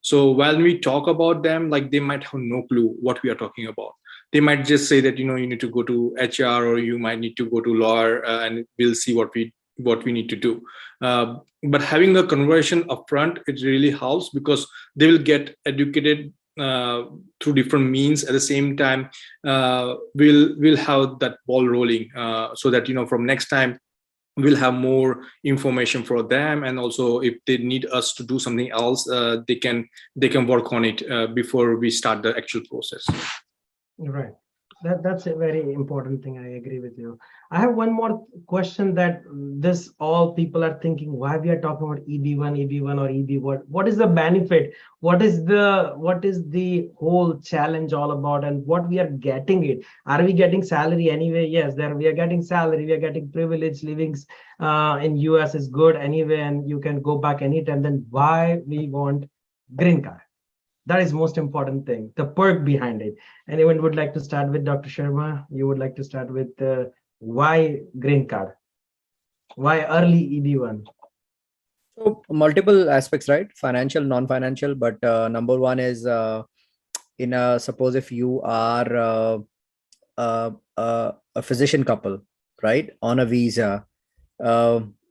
So while we talk about them, like, they might have no clue what we are talking about. They might just say that, you need to go to HR, or you might need to go to lawyer, and we'll see what we need to do. But having a conversation upfront, it really helps, because they will get educated through different means. At the same time, we'll have that ball rolling, so that, from next time, we'll have more information for them. And also, if they need us to do something else, they can work on it before we start the actual process. right. That's a very important thing. I agree with you. I have one more question that this all people are thinking, why we are talking about EB1 or EB. What is the benefit? What is the whole challenge all about, and what we are getting it? Are we getting salary anyway? Yes, there we are getting salary. We are getting privilege. Livings in US is good anyway, and you can go back anytime. Then why we want green card? That is most important thing, the perk behind it. Anyone would like to start with Dr. Sharma? You would like to start with why green card? Why early EB1? So multiple aspects, right? Financial, non-financial, but number one is suppose if you are a physician couple, right, on a visa,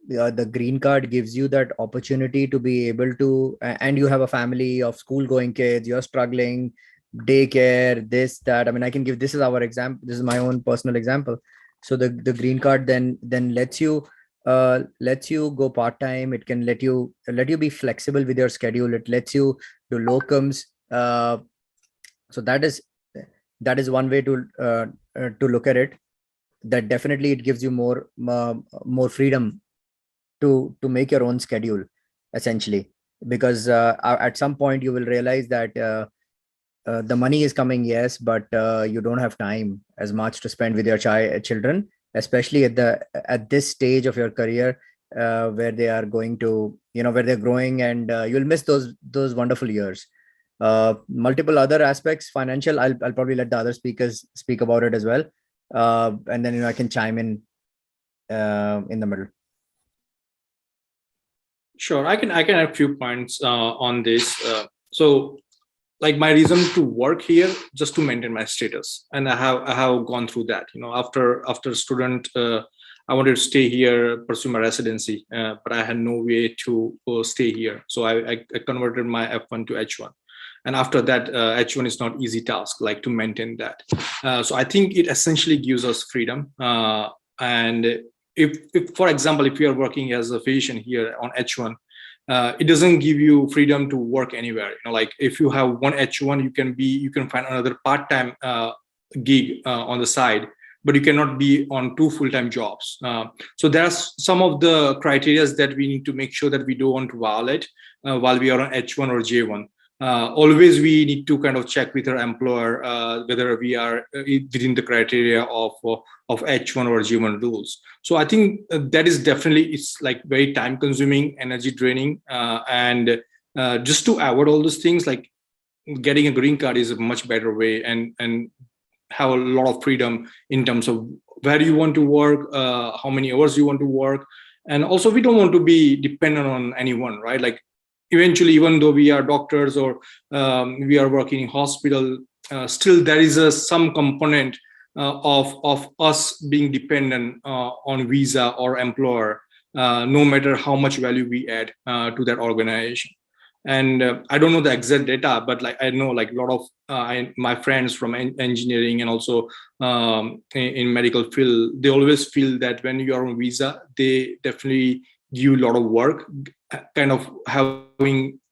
the green card gives you that opportunity to be able to, and you have a family of school going kids, you're struggling, daycare, this, that. I mean, I can give, this is our example, this is my own personal example. So the green card then lets you go part-time. It can let you be flexible with your schedule. It lets you do locums. So that is one way to look at it. That definitely, it gives you more freedom to make your own schedule, essentially, because at some point you will realize that the money is coming, yes, but you don't have time as much to spend with your children, especially at this stage of your career, where they are going to, where they're growing, and you'll miss those wonderful years. Multiple other aspects, financial, I'll probably let the other speakers speak about it as well, and then I can chime in the middle. Sure, I can add a few points on this. So, like my reason to work here just to maintain my status, and I have gone through that. After student, I wanted to stay here, pursue my residency, but I had no way to stay here, so I converted my F1 to H1. And after that, H1 is not easy task, like to maintain that. So I think it essentially gives us freedom. And if, for example, if you are working as a physician here on H1, it doesn't give you freedom to work anywhere. Like if you have one H1, you can find another part-time gig on the side, but you cannot be on 2 full-time jobs. So there's some of the criteria that we need to make sure that we don't want to violate while we are on H1 or J1. Always we need to kind of check with our employer whether we are within the criteria of H1 or J1 rules. So I think that is definitely, it's like very time consuming, energy draining, and just to avoid all those things, like getting a green card is a much better way, and have a lot of freedom in terms of where you want to work, how many hours you want to work. And also we don't want to be dependent on anyone, right? Like eventually, even though we are doctors or we are working in hospital, still there is some component of us being dependent on visa or employer, no matter how much value we add to that organization. And I don't know the exact data, but like I know like a lot of my friends from engineering and also in medical field, they always feel that when you are on visa, they definitely give you a lot of work, kind of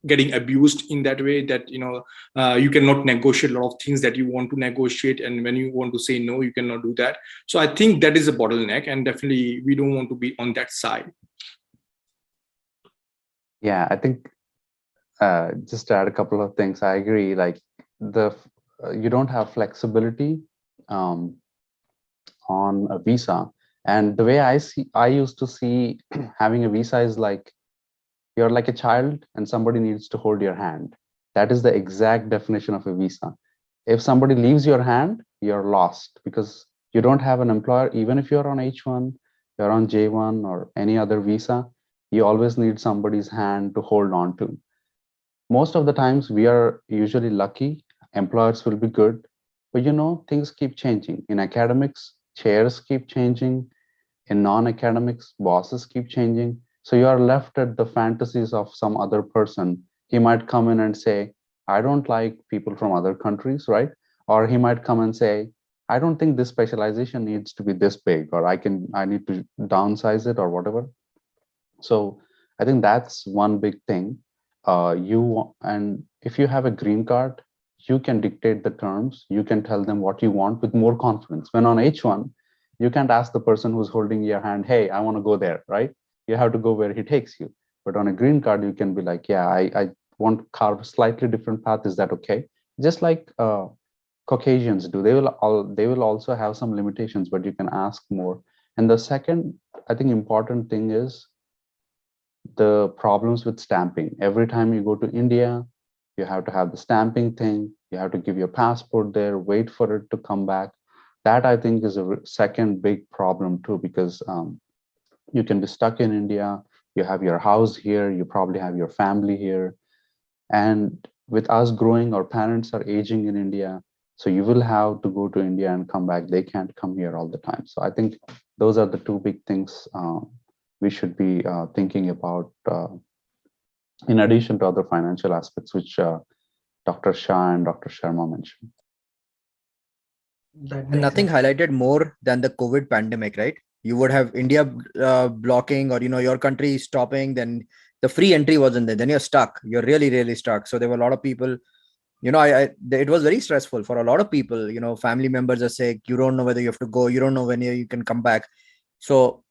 getting abused in that way that you cannot negotiate a lot of things that you want to negotiate, and when you want to say no, you cannot do that. So I think that is a bottleneck, and definitely we don't want to be on that side. Yeah, I think just to add a couple of things, I agree. Like you don't have flexibility on a visa, and the way I used to see having a visa is like you're like a child and somebody needs to hold your hand. That is the exact definition of a visa. If somebody leaves your hand, you're lost because you don't have an employer. Even if you're on H1, you're on J1 or any other visa, you always need somebody's hand to hold on to. Most of the times we are usually lucky, employers will be good, but things keep changing. In academics, chairs keep changing. In non-academics, bosses keep changing. So you are left at the fantasies of some other person. He might come in and say, I don't like people from other countries, right? Or he might come and say, I don't think this specialization needs to be this big, or I need to downsize it or whatever. So I think that's one big thing. And if you have a green card, you can dictate the terms. You can tell them what you want with more confidence. When on H1, you can't ask the person who's holding your hand, hey, I want to go there, right? You have to go where he takes you. But on a green card, you can be like, yeah, I want to carve a slightly different path. Is that okay? Just like Caucasians do. They will also have some limitations, but you can ask more. And the second, I think, important thing is the problems with stamping. Every time you go to India, you have to have the stamping thing. You have to give your passport there, wait for it to come back. That I think is a second big problem too, because you can be stuck in India. You have your house here. You probably have your family here. And with us growing, our parents are aging in India. So you will have to go to India and come back. They can't come here all the time. So I think those are the two big things we should be thinking about, in addition to other financial aspects, which Dr. Shah and Dr. Sharma mentioned. And nothing highlighted more than the COVID pandemic, right? You would have India blocking, or your country stopping, then the free entry wasn't there. Then you're stuck. You're really, really stuck. So there were a lot of people, it was very stressful for a lot of people. Family members are sick. You don't know whether you have to go. You don't know when you can come back. So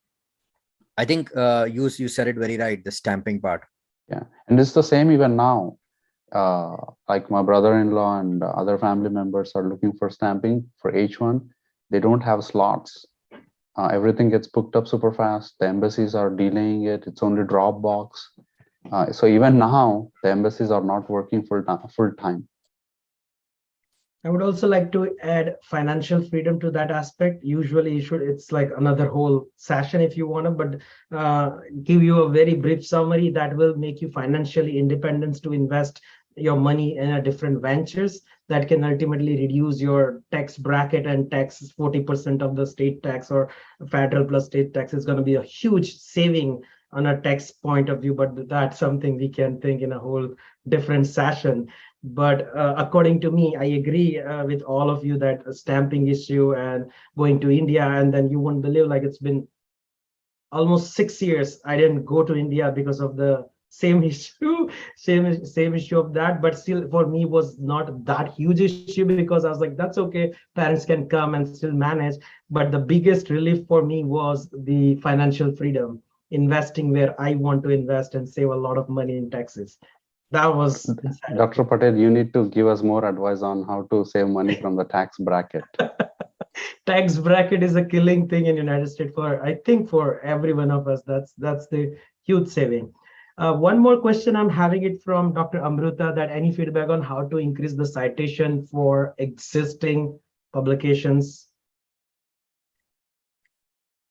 I think you said it very right, the stamping part. Yeah, and it's the same even now. Like my brother-in-law and other family members are looking for stamping for H1. They don't have slots. Everything gets booked up super fast. The embassies are delaying it. It's only Dropbox. So even now, the embassies are not working full time. I would also like to add financial freedom to that aspect. Usually it's like another whole session if you want to, but give you a very brief summary that will make you financially independent to invest your money in a different ventures that can ultimately reduce your tax bracket and tax 40% of the state tax or federal plus state tax. Is going to be a huge saving on a tax point of view, but that's something we can think in a whole different session. But according to me, I agree with all of you that a stamping issue and going to India, and then you won't believe, like, it's been almost 6 years I didn't go to India because of the same issue, same issue of that. But still, for me, was not that huge issue because I was like, that's okay, parents can come and still manage. But the biggest relief for me was the financial freedom, investing where I want to invest and save a lot of money in taxes. That was insane. Dr. Patel, you need to give us more advice on how to save money from the tax bracket. Tax bracket is a killing thing in United States for, I think, for every one of us. That's the huge saving. One more question I'm having it from Dr. Amruta, that any feedback on how to increase the citation for existing publications?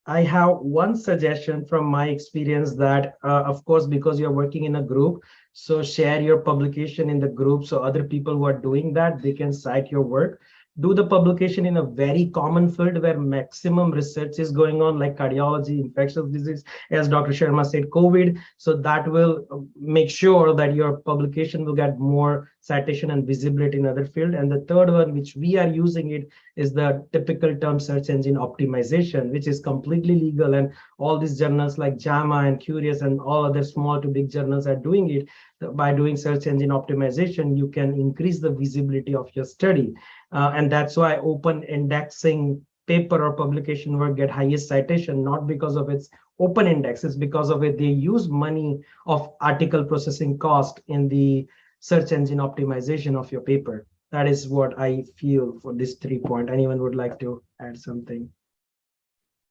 I have one suggestion from my experience that, of course, because you're working in a group, so share your publication in the group so other people who are doing that, they can cite your work. Do the publication in a very common field where maximum research is going on, like cardiology, infectious disease, as Dr. Sharma said, COVID. So that will make sure that your publication will get more citation and visibility in other field. And the third one, which we are using it, is the typical term search engine optimization, which is completely legal. And all these journals like JAMA and Curious and all other small to big journals are doing it. By doing search engine optimization, you can increase the visibility of your study. And that's why open indexing paper or publication work get highest citation, not because of its open index, it's because of it they use money of article processing cost in the search engine optimization of your paper. That is what I feel for this 3 point. Anyone would like to add something?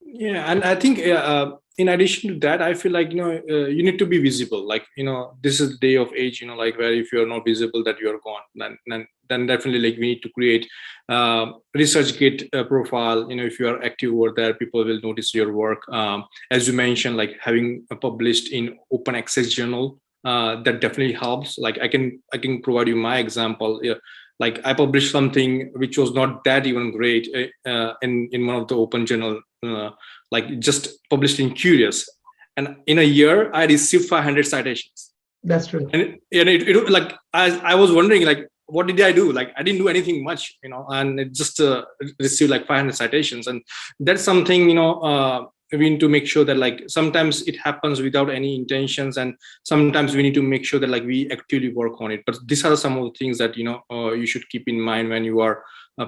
Yeah, and I think in addition to that, I feel like, you need to be visible. Like, this is the day of age, like, where if you're not visible, that you're gone, then definitely, like, we need to create ResearchGate profile. If you are active over there, people will notice your work. As you mentioned, like having published in open access journal, that definitely helps. Like, I can provide you my example. Like, I published something which was not that even great in one of the open journal, like just published in Curious, and in a year I received 500 citations. That's true. And it like, I was wondering, like, what did I do? Like, I didn't do anything much, and it just received like 500 citations. And that's something, we need to make sure that, like, sometimes it happens without any intentions, and sometimes we need to make sure that, like, we actively work on it. But these are some of the things that, you should keep in mind when you are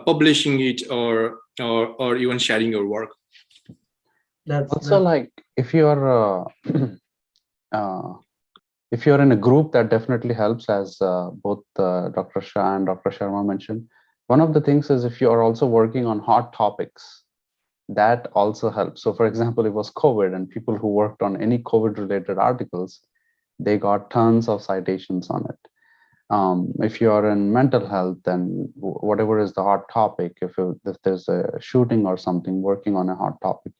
publishing it or even sharing your work. That's also, like, if you're if you're in a group, that definitely helps, as both Dr. Shah and Dr. Sharma mentioned. One of the things is, if you are also working on hot topics, that also helps. So for example, it was COVID, and people who worked on any COVID related articles, they got tons of citations on it. If you are in mental health, then whatever is the hot topic, if there's a shooting or something, working on a hot topic,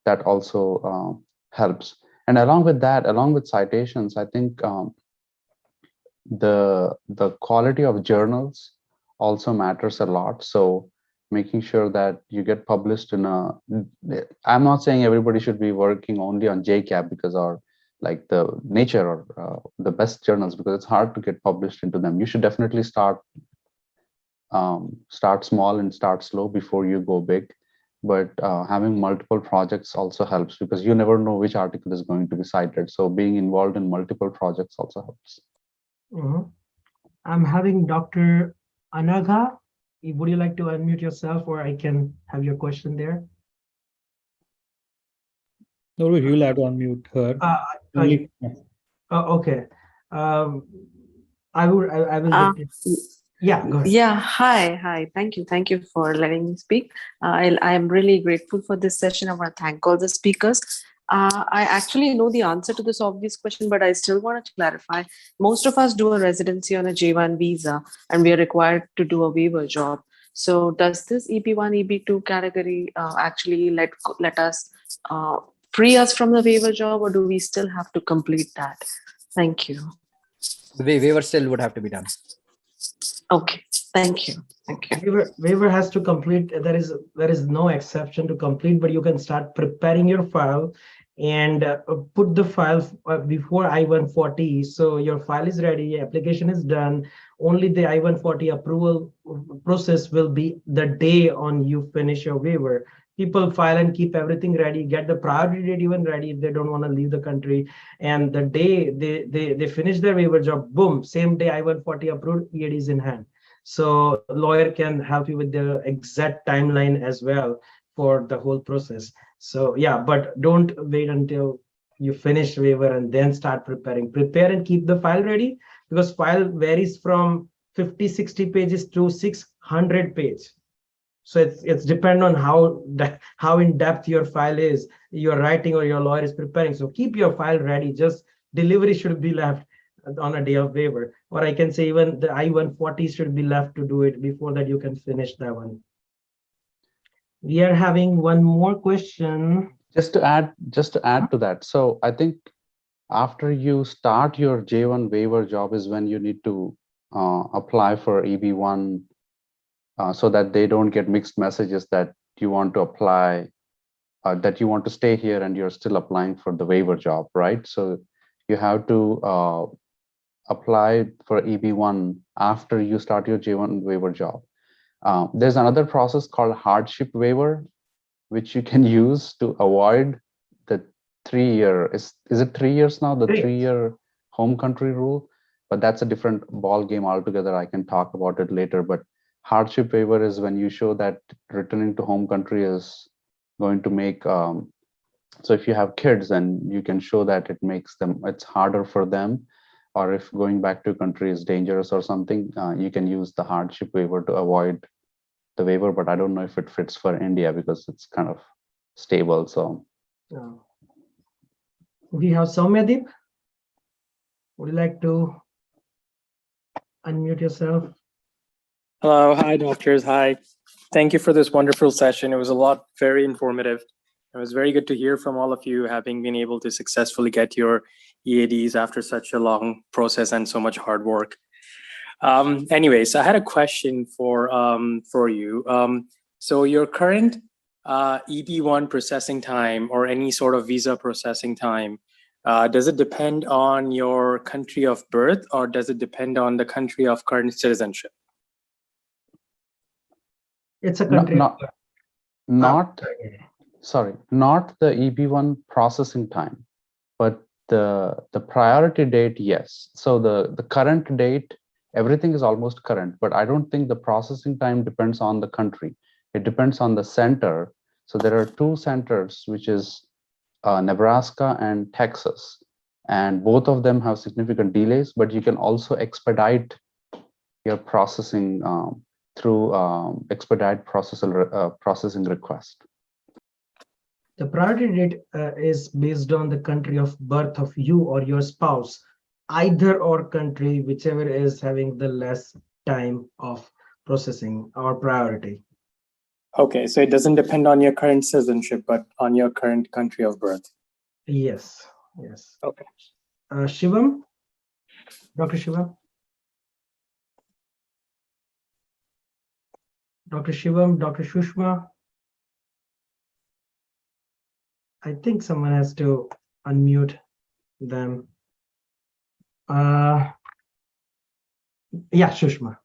that also helps. And along with that, along with citations, I think the quality of journals also matters a lot. So making sure that you get published in I'm not saying everybody should be working only on JCAP because, or like the Nature or the best journals, because it's hard to get published into them. You should definitely start small and start slow before you go big. But having multiple projects also helps, because you never know which article is going to be cited. So being involved in multiple projects also helps. I'm having Dr. Anagha. Would you like to unmute yourself, or I can have your question there? No, you'll have to unmute her. Okay. I will. Yeah, go ahead. Yeah, hi. Thank you for letting me speak. I am really grateful for this session. I want to thank all the speakers. I actually know the answer to this obvious question, but I still want to clarify. Most of us do a residency on a J1 visa, and we are required to do a waiver job. So does this EB1, EB2 category actually let us free us from the waiver job, or do we still have to complete that? Thank you. The waiver still would have to be done. Okay, thank you. Thank you. Waiver has to complete. There is no exception to complete, but you can start preparing your file and put the file before I-140. So your file is ready, application is done. Only the I-140 approval process will be the day on you finish your waiver. People file and keep everything ready, get the priority date even ready if they don't want to leave the country. And the day they finish their waiver job, boom, same day I-140 approved, EAD is in hand. So lawyer can help you with the exact timeline as well for the whole process. So yeah, but don't wait until you finish waiver and then start preparing. Prepare and keep the file ready, because file varies from 50, 60 pages to 600 pages. So it's depend on how in depth your file is, you're writing or your lawyer is preparing. So keep your file ready. Just delivery should be left on a day of waiver, or I can say even the I-140 should be left to do it before that you can finish that one. We are having one more question. Just to add to that. So I think after you start your J1 waiver job is when you need to apply for EB1 so that they don't get mixed messages that you want to apply, that you want to stay here and you're still applying for the waiver job, right? So you have to apply for EB1 after you start your J1 waiver job. There's another process called hardship waiver, which you can use to avoid the 3-year, is it 3 years now, the 3-year home country rule? But that's a different ball game altogether. I can talk about it later. But hardship waiver is when you show that returning to home country is going to make, so if you have kids, then you can show that it's harder for them, or if going back to country is dangerous or something, you can use the hardship waiver to avoid the waiver. But I don't know if it fits for India because it's kind of stable. So we have Soumyadeep. Would you like to unmute yourself? Hello, hi doctors, hi. Thank you for this wonderful session. It was very informative. It was very good to hear from all of you, having been able to successfully get your EADs after such a long process and so much hard work. Anyways, I had a question for you. So your current EB1 processing time or any sort of visa processing time, does it depend on your country of birth, or does it depend on the country of current citizenship? It's a country. Not the EB1 processing time, but the priority date, yes. So the current date, everything is almost current, but I don't think the processing time depends on the country. It depends on the center. So there are 2 centers, which is Nebraska and Texas, and both of them have significant delays, but you can also expedite your processing through expedite processing request. The priority date is based on the country of birth of you or your spouse, either or country, whichever is having the less time of processing or priority. Okay, so it doesn't depend on your current citizenship, but on your current country of birth. Yes. Okay. Shivam, Dr. Shivam. Dr. Shivam, Dr. Shushma. I think someone has to unmute them. Yeah, Shushma.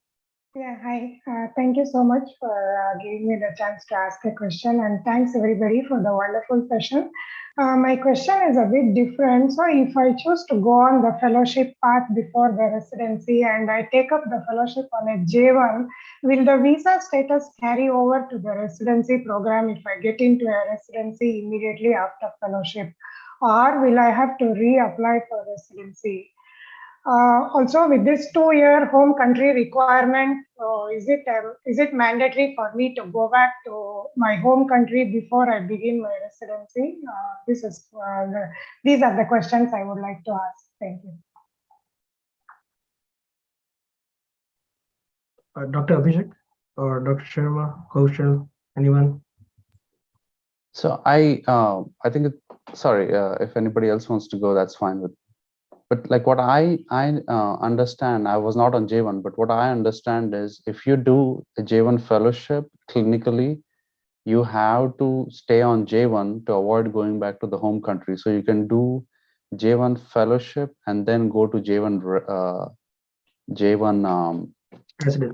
Yeah, hi. Thank you so much for giving me the chance to ask a question, and thanks everybody for the wonderful session. My question is a bit different. So if I choose to go on the fellowship path before the residency and I take up the fellowship on a J1, will the visa status carry over to the residency program if I get into a residency immediately after fellowship, or will I have to reapply for residency? Also, with this 2-year home country requirement, is it mandatory for me to go back to my home country before I begin my residency? These are the questions I would like to ask. Thank you. Dr. Abhishek or Dr. Sharma, Kaushal, anyone? So I think, sorry, if anybody else wants to go, that's fine with. But like what I understand, I was not on J1, but what I understand is if you do a J1 fellowship clinically, you have to stay on J1 to avoid going back to the home country. So you can do J1 fellowship and then go to J1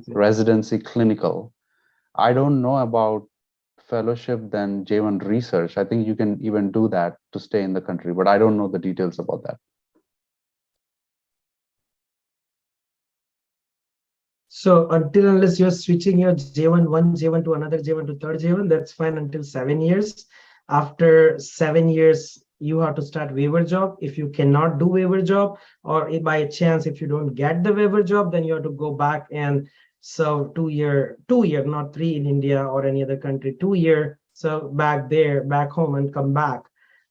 residency clinical. I don't know about fellowship than J1 research. I think you can even do that to stay in the country, but I don't know the details about that. So until unless you're switching your J1 J1 to another J1 to third J1, that's fine until 7 years. After 7 years, you have to start waiver job. If you cannot do waiver job, or if by chance if you don't get the waiver job, then you have to go back and serve 2 year, not 3 in India or any other country, 2 year serve back there, back home, and come back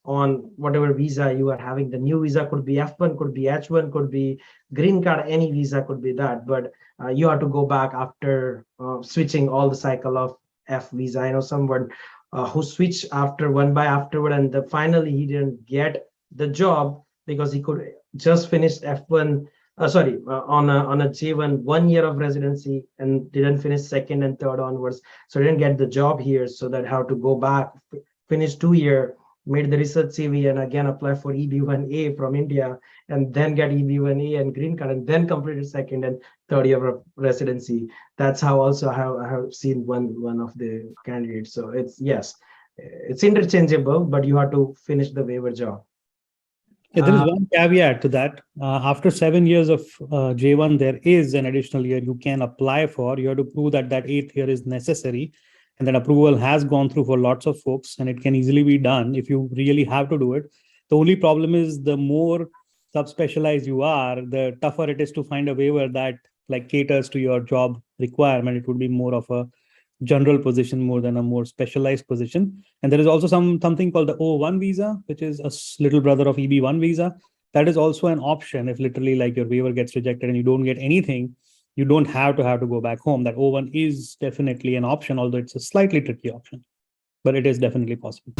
on whatever visa you are having. The new visa could be F1, could be H1, could be green card, any visa could be that. But you have to go back after switching all the cycle of F visa. I know someone who switched after one by afterward, and finally he didn't get the job because he could just finish F1. On a J1 1 year of residency and didn't finish second and third onwards, so didn't get the job here. So that how to go back, finish 2 year, made the research CV, and again apply for EB1A from India, and then get EB1A and green card, and then completed second and third year of residency. That's how also I have seen one of the candidates. So it's, yes, it's interchangeable, but you have to finish the waiver job. Yeah, there is one caveat to that. After 7 years of J1, there is an additional year you can apply for. You have to prove that that 8th year is necessary. And that approval has gone through for lots of folks, and it can easily be done if you really have to do it. The only problem is the more subspecialized you are, the tougher it is to find a waiver that like caters to your job requirement. It would be more of a general position more than a more specialized position. And there is also something called the O1 visa, which is a little brother of EB1 visa. That is also an option if literally like your waiver gets rejected and you don't get anything. You don't have to go back home. That O1 is definitely an option, although it's a slightly tricky option, but it is definitely possible.